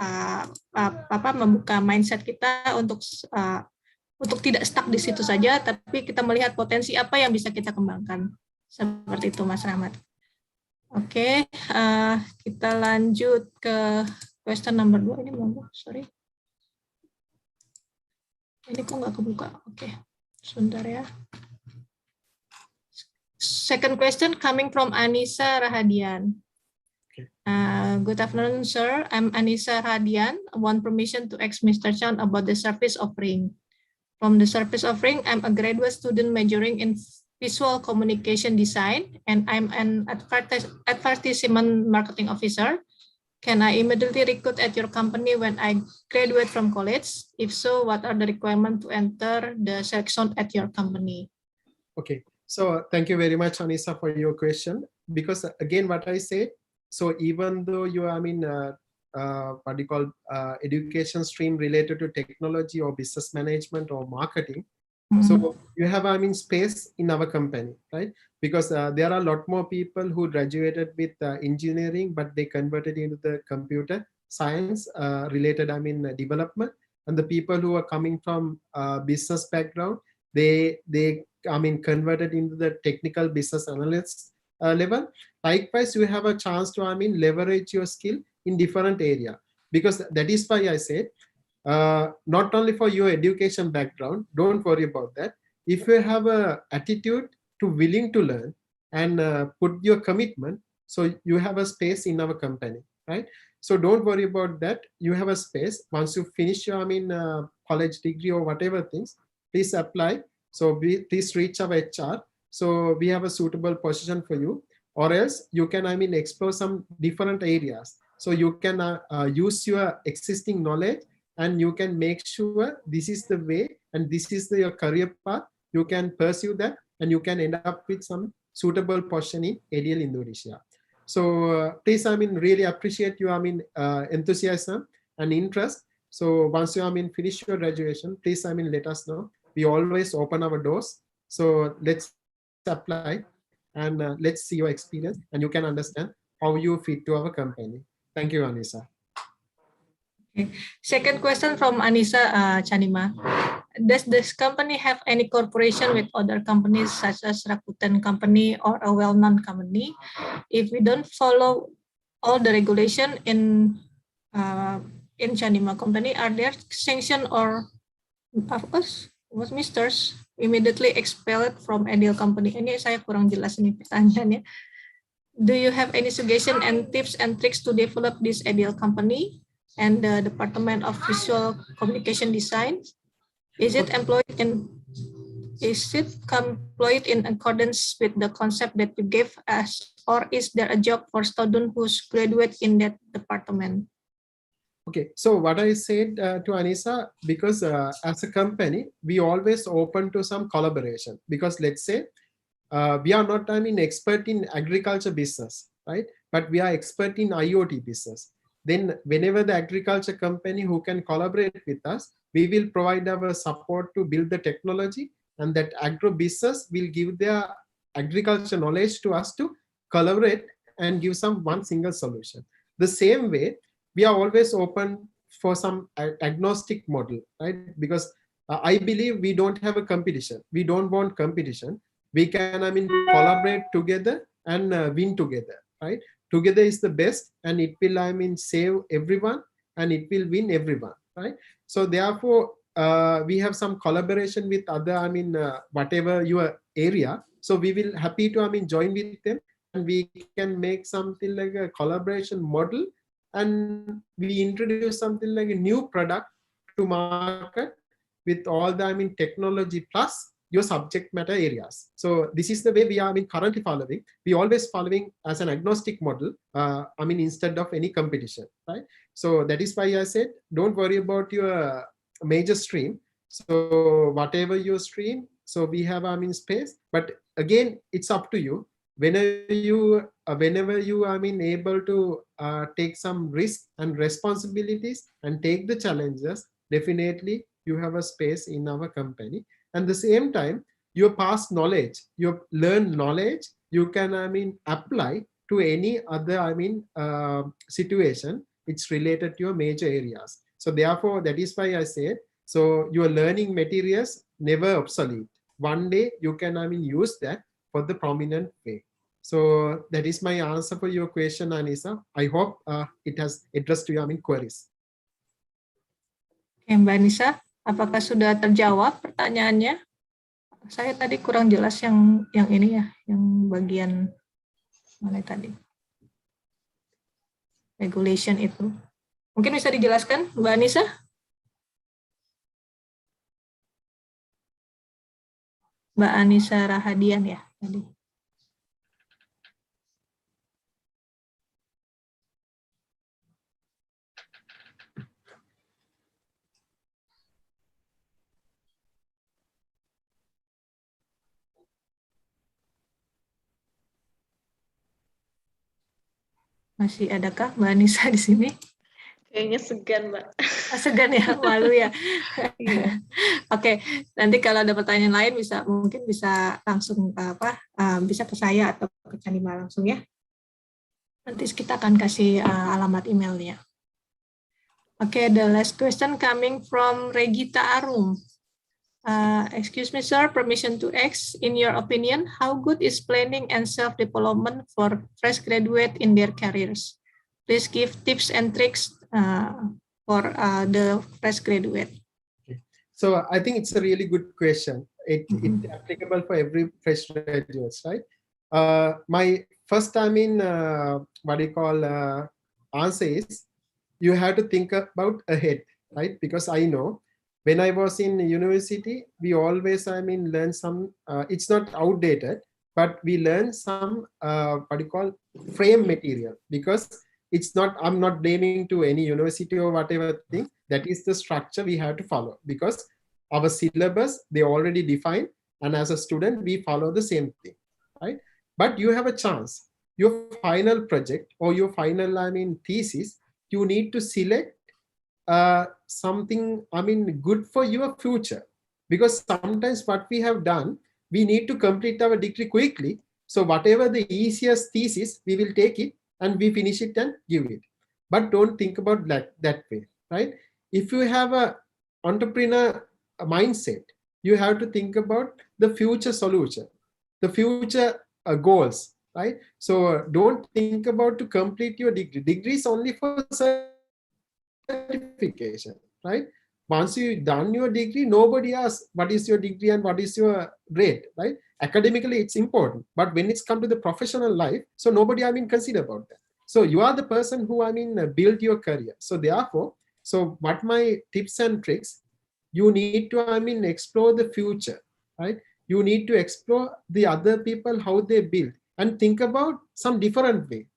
mindset kita untuk tidak stuck di situ saja, tapi kita melihat potensi apa yang bisa kita kembangkan. Seperti itu Mas Rahmat. Oke, kita lanjut ke question number 2. Ini monggo, sorry. Ini kok nggak kebuka? Oke, sebentar ya. Second question coming from Anissa Rahadian. Good afternoon, sir. I'm Anissa Rahadian. I want permission to ask Mr. Chan about the service offering. From the service offering, I'm a graduate student majoring in visual communication design, and I'm an advertisement marketing officer. Can I immediately recruit at your company when I graduate from college? If so, what are the requirements to enter the selection at your company? Okay, so thank you very much, Anissa, for your question. Because again, what I said, so even though you are education stream related to technology or business management or marketing, so you have space in our company, right? because there are a lot more people who graduated with engineering, but they converted into the computer science related, development. And the people who are coming from business background, they converted into the technical business analyst level. Likewise, you have a chance to leverage your skill in different area, because that is why I said, not only for your education background, don't worry about that. If you have a attitude to willing to learn and put your commitment, so you have a space in our company, right? So don't worry about that. You have a space. Once you finish your college degree or whatever things, please apply. So please reach our HR. So we have a suitable position for you, or else you can explore some different areas. So you can use your existing knowledge, and you can make sure this is the way and this is your career path. You can pursue that, and you can end up with some suitable position in ADL Indonesia. So please, really appreciate your enthusiasm and interest. So once you finish your graduation, please let us know. We always open our doors. So let's apply, and let's see your experience, and you can understand how you fit to our company. Thank you, Anissa. Okay. Second question from Anissa Chanima. Does this company have any cooperation with other companies such as Rakuten company or a well-known company? If we don't follow all the regulation in Chanima company, are there sanctions or was misters immediately expelled from ADL company? Ini saya kurang jelas ini pertanyaannya. Do you have any suggestion and tips and tricks to develop this ADL company and the Department of Visual Communication Design? Is it employed in accordance with the concept that you gave us, or is there a job for student who's graduate in that department? Okay, so what I said to Anissa, because as a company, we always open to some collaboration, because let's say we are not expert in agriculture business, right? But we are expert in IoT business. Then whenever the agriculture company who can collaborate with us, we will provide our support to build the technology, and that agro business will give their agriculture knowledge to us to collaborate and give one single solution. The same way, we are always open for some agnostic model, right? Because I believe we don't have a competition. We don't want competition. We can collaborate together and win together, right? Together is the best, and it will save everyone, and it will win everyone, right? So therefore we have some collaboration with other whatever your area, so we will happy to join with them, and we can make something like a collaboration model, and we introduce something like a new product to market with all the technology plus your subject matter areas. So this is the way we are currently following. We always following as an agnostic model, instead of any competition, right? So that is why I said, don't worry about your major stream. So whatever your stream, so we have space, but again, it's up to you. Whenever you able to take some risk and responsibilities and take the challenges, definitely you have a space in our company. And the same time, your past knowledge, your learned knowledge, you can apply to any other situation. It's related to your major areas. So therefore, that is why I said, so your learning materials never obsolete. One day you can use that for the prominent way. So that is my answer for your question, Anissa. I hope it has addressed your queries. Okay, Mbak Anissa, apakah sudah terjawab pertanyaannya? Saya tadi kurang jelas yang ini ya, yang bagian mana tadi? Regulation itu. Mungkin bisa dijelaskan, Mbak Anissa? Mbak Anissa Rahadian ya tadi. Masih adakah Mbak Anissa di sini? Kayaknya segan, Mbak. Segan ya, malu ya. Iya. Oke, nanti kalau ada pertanyaan lain mungkin bisa langsung bisa ke saya atau ke Canima langsung ya. Nanti kita akan kasih alamat emailnya. Oke, the last question coming from Regita Arum. Excuse me, sir, permission to ask. In your opinion, how good is planning and self-development for fresh graduate in their careers? Please give tips and tricks for the fresh graduate. So I think it's a really good question. It's applicable for every fresh graduates, right? My first time in answer is you have to think about ahead, right? Because I know when I was in university, we always learn some. It's not outdated, but we learn some frame material, because it's not. I'm not blaming to any university or whatever thing. That is the structure we have to follow, because our syllabus they already defined, and as a student we follow the same thing, right? But you have a chance. Your final project or your final thesis, you need to select something good for your future, because sometimes what we have done, we need to complete our degree quickly. So whatever the easiest thesis, we will take it and we finish it and give it. But don't think about that way, right? If you have a entrepreneur mindset, you have to think about the future solution, the future goals, right? So don't think about to complete your degree. Degree is only for certification, right? Once you done your degree, nobody asks what is your degree and what is your grade, right? Academically, it's important, but when it's come to the professional life, so nobody consider about that. So you are the person who build your career. So therefore, so what my tips and tricks, you need to explore the future, right? You need to explore the other people, how they build, and think about some different way,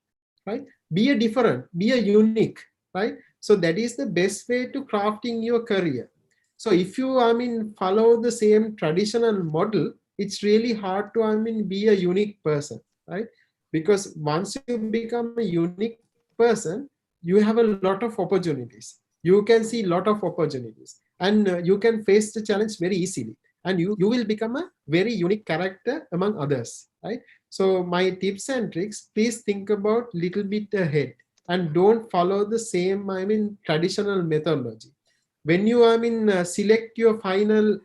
right? Be a different, be a unique, right? So that is the best way to crafting your career. So if you follow the same traditional model, it's really hard to be a unique person, right? Because once you become a unique person, you have a lot of opportunities. You can see a lot of opportunities, and you can face the challenge very easily, and you will become a very unique character among others, right? So my tips and tricks, please think about little bit ahead and don't follow the same traditional methodology. When you select your final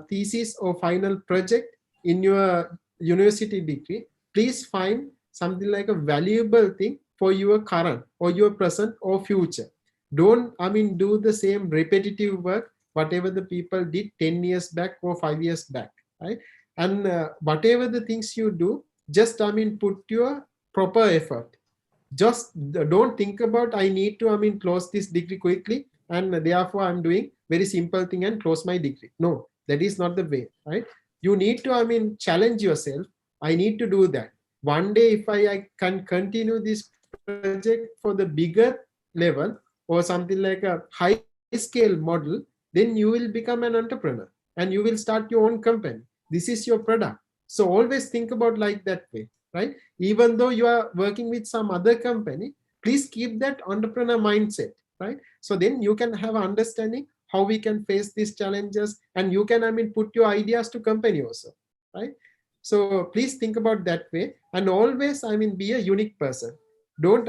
thesis or final project in your university degree, please find something like a valuable thing for your current or your present or future. Don't do the same repetitive work whatever the people did 10 years back or 5 years back, right? And whatever the things you do, just put your proper effort. Just don't think about I need to close this degree quickly and therefore I'm doing very simple thing and close my degree. No, that is not the way, right? You need to challenge yourself. I need to do that. One day if I can continue this project for the bigger level or something like a high scale model, then you will become an entrepreneur and you will start your own company. This is your product. So always think about like that way, right? Even though you are working with some other company, please keep that entrepreneur mindset, right? So then you can have an understanding how we can face these challenges, and you can put your ideas to company also, right? So please think about that way, and always be a unique person. Don't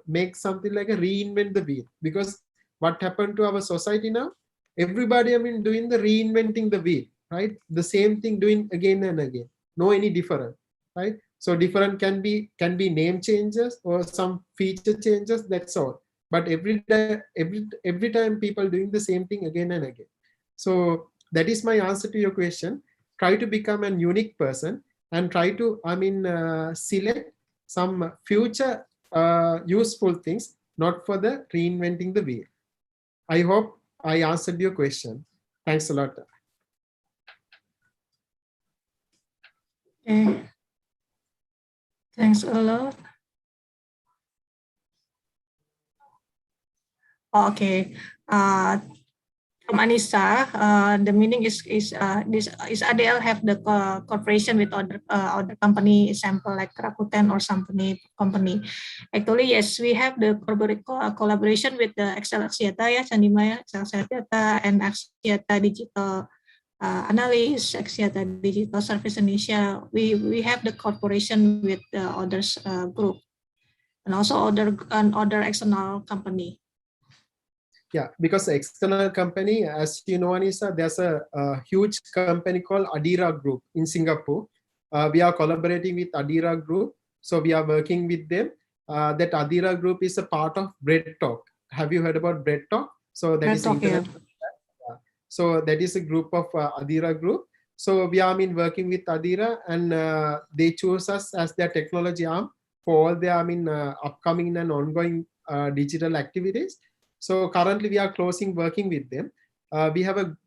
make something like a reinvent the wheel, because what happened to our society now, everybody doing the reinventing the wheel, right? The same thing doing again and again, no any different, right? So different can be name changes or some feature changes, that's all. But every time people doing the same thing again and again. So that is my answer to your question. Try to become a unique person and try to select some future useful things, not for the reinventing the wheel. I hope I answered your question. Thanks a lot. Okay. Thanks a lot. Okay. from Anissa, the meaning is ADL have the cooperation with other company, example like Rakuten or company. Actually, yes, we have the collaboration with the Excel Axiata, ya, Candima, ya, Excel Axiata and Axiata Digital Analyst, Axiata Digital Service Indonesia. We have the cooperation with the others group and also other external company. Yeah, because the external company, as you know, Anissa, there's a huge company called Adira Group in Singapore. We are collaborating with Adira Group, so we are working with them. That Adira Group is a part of Bread Talk. Have you heard about Bread Talk? So that is internet. Yeah. So that is a group of Adira Group. So we are working with Adira, and they chose us as their technology arm for all their upcoming and ongoing digital activities. So currently we are working with them. We have a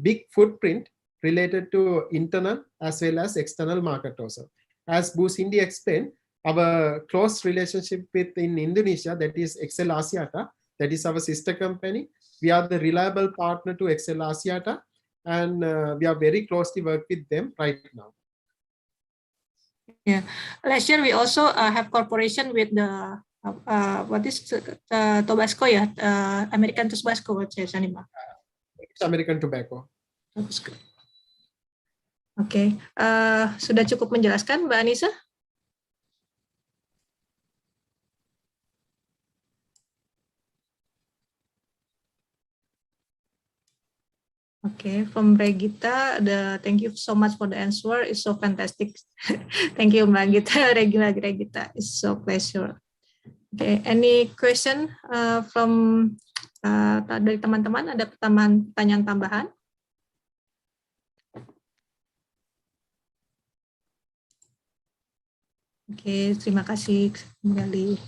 big footprint related to internal as well as external market also. As Bu Cindy explained, our close relationship with in Indonesia, that is Excel Axiata, that is our sister company. We are the reliable partner to Excel Axiata, and we are very closely work with them right now. Yeah, last year we also have cooperation with the what is Tobacco, ya, American Tobacco, what says Anima? It's American Tobacco. Oke, sudah cukup menjelaskan, Mbak Anissa? Okay, from Regita, thank you so much for the answer. It's so fantastic. Thank you, Mbak Gita, Regita. It's so pleasure. Okay, any question from dari teman-teman? Ada pertanyaan tambahan? Oke, terima kasih kembali.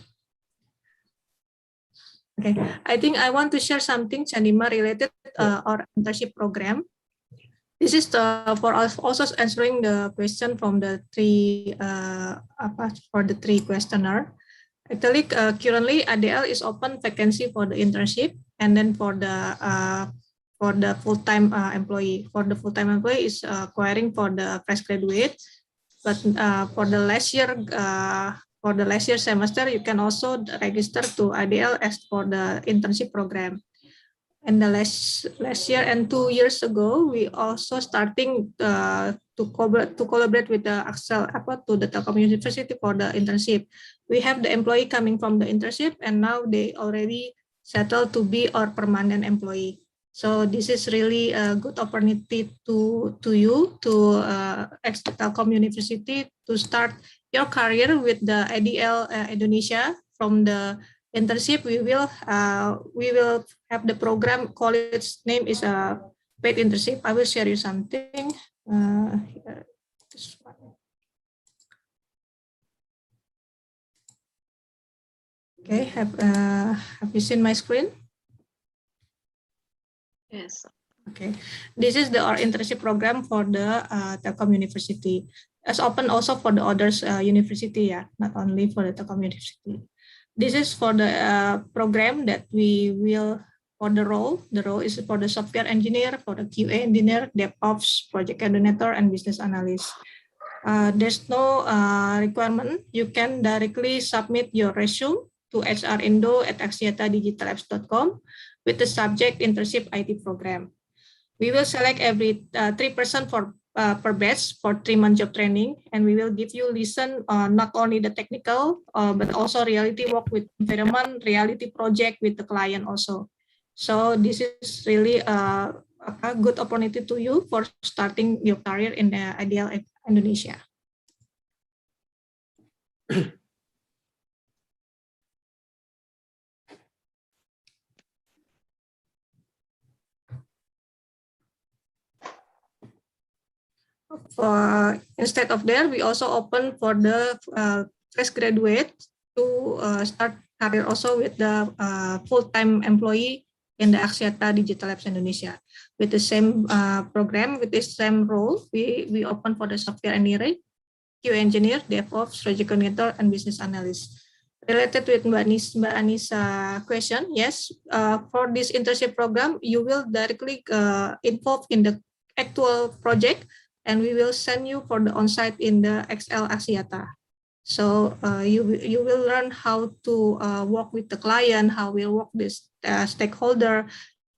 Okay, I think I want to share something, Chandima, related our internship program. This is for also answering the question from the three questioner. Actually, currently ADL is open vacancy for the internship, and then for the full-time employee. For the full-time employee is acquiring for the fresh graduate, but for the last year semester, you can also register to ADL as for the internship program. And the last year and 2 years ago, we also starting to collaborate with the the Telkom University for the internship. We have the employee coming from the internship, and now they already settled to be our permanent employee. So this is really a good opportunity to you, to Telkom University, to start your career with the ADL Indonesia. From the internship, we will have the program, call its name is a paid internship. I will share you something. This one. Okay, have you seen my screen? Yes. Okay, this is our internship program for the Telkom University. It's open also for the others university, yeah, not only for the Telkom University. This is for the program that we will, for the role. The role is for the software engineer, for the QA engineer, DevOps, project coordinator, and business analyst. There's no requirement. You can directly submit your resume to hrindo@axiatadigitalapps.com with the subject internship IT program. We will select every 3% per batch for 3-month job training, and we will give you not only the technical but also reality work with environment, reality project with the client also. So this is really a good opportunity to you for starting your career in the ADL Indonesia. Instead of there, we also open for the fresh graduate to start career also with the full-time employee in the Axiata Digital Labs Indonesia. With the same program, with the same role, we open for the software engineering, QA engineer, DevOps, project coordinator, and business analyst. Related with Mbak Anissa question, yes, for this internship program, you will directly involved in the actual project, and we will send you for the on-site in the XL Axiata. So you will learn how to work with the client, how we work with stakeholder.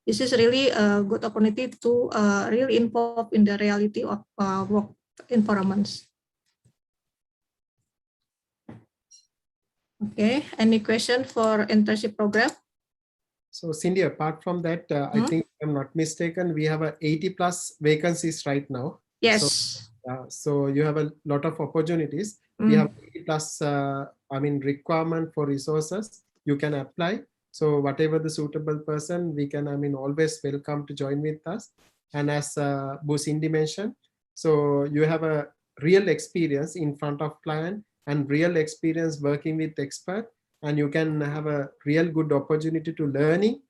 This is really a good opportunity to really involve in the reality of work environments. Okay, any question for internship program? So Cindy, apart from that, I think if I'm not mistaken, we have 80 plus vacancies right now. Yes. So you have a lot of opportunities. We have 80 plus, requirement for resources. You can apply. So whatever the suitable person, we can, always welcome to join with us. And as Bu Cindy mentioned, so you have a real experience in front of client and real experience working with expert, and you can have a real good opportunity to learning,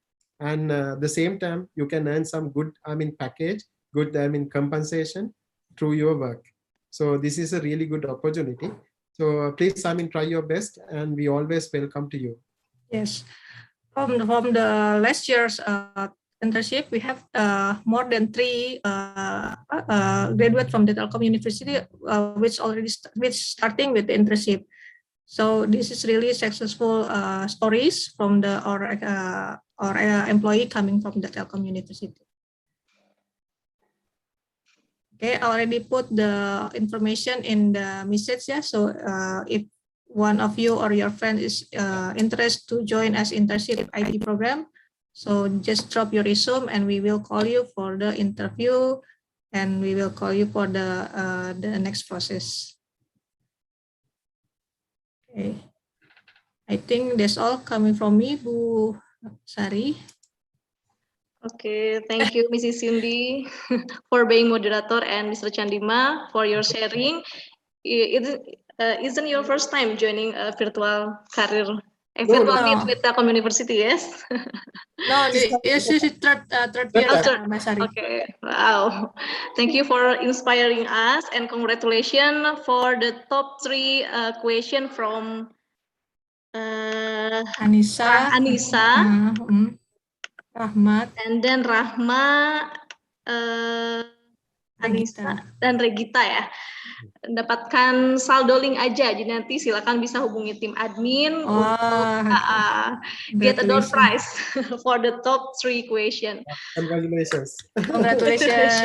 and the same time you can earn some good package, good compensation through your work. So this is a really good opportunity. So please try your best, and we always welcome to you. Yes, from the last year's internship, we have more than 3 graduates from the Telkom University, which starting with the internship. So this is really successful stories from our employee coming from the Telkom University. Okay, I already put the information in the message. Yeah, so if one of you or your friend is interested to join as internship IT program, so just drop your resume and we will call you for the interview, and we will call you for the next process. Okay, I think that's all coming from me, Bu Sari. Okay, thank you, Mrs. Cindy, for being moderator, and Mr. Chandima for your sharing. Isn't your first time joining a virtual career? Virtual meet with Telkom University, yes? No, this is third year, Mas Sari. Okay, wow. Thank you for inspiring us, and congratulations for the top 3 question from Anissa. Rahmat, and then Rahma, Anissa, dan Regita ya. Dapatkan saldo link aja, jadi nanti silakan bisa hubungi tim admin untuk get a door prize for the top 3 question. Congratulations. Congratulations.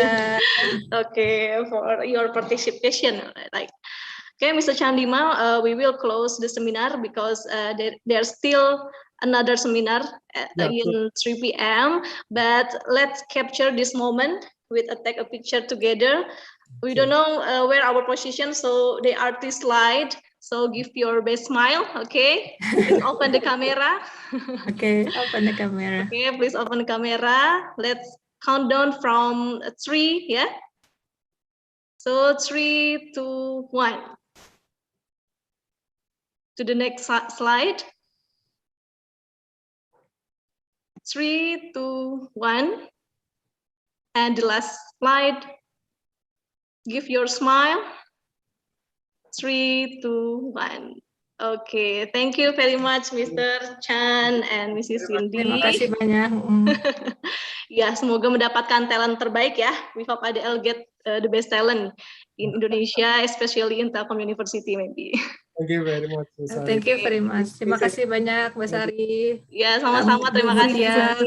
Okay, for your participation. Okay, Mr. Chandima, we will close the seminar because there's still another seminar in 3 p.m. But let's capture this moment with take a picture together. We don't know where our position, so the artist slide. So give your best smile, okay? Please open the camera. Okay, open the camera. Okay, please open the camera. Let's count down from 3, yeah? So 3, 2, 1. To the next slide. 3, 2, 1. And the last slide. Give your smile. 3, 2, 1. Okay, thank you very much, Mr. Chan and Mrs. Cindy. Terima kasih banyak. Ya, semoga mendapatkan talent terbaik ya. We hope ADL get the best talent in Indonesia, especially in Telkom University maybe. Thank you very much, Mbak Sari. Thank you very much. Terima kasih banyak, Mbak Sari. Ya, sama-sama. Terima kasih. Pak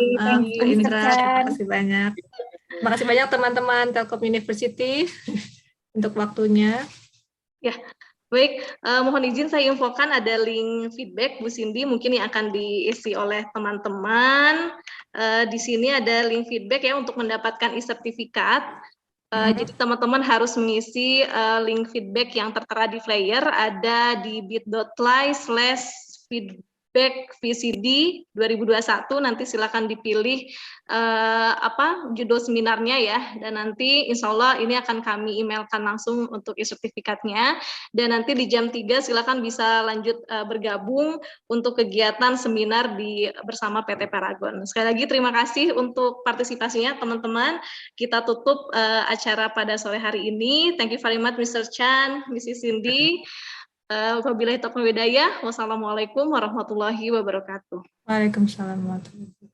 Indra, terima kasih banyak. Terima kasih banyak teman-teman Telkom University untuk waktunya. Ya, baik. Mohon izin saya infokan ada link feedback Bu Cindy mungkin yang akan diisi oleh teman-teman. Di sini ada link feedback ya untuk mendapatkan e-sertifikat. Jadi teman-teman harus mengisi link feedback yang tertera di flyer, ada di bit.ly/feedback VCD 2021. Nanti silakan dipilih judul seminarnya ya, dan nanti insya Allah ini akan kami emailkan langsung untuk e-sertifikatnya, dan nanti di jam 3 silakan bisa lanjut bergabung untuk kegiatan seminar bersama PT Paragon. Sekali lagi terima kasih untuk partisipasinya teman-teman. Kita tutup acara pada sore hari ini. Thank you very much Mr. Chan, Mrs. Cindy. Wabillahi taufiq wal hidayah. Wassalamualaikum warahmatullahi wabarakatuh. Waalaikumsalam warahmatullahi wabarakatuh.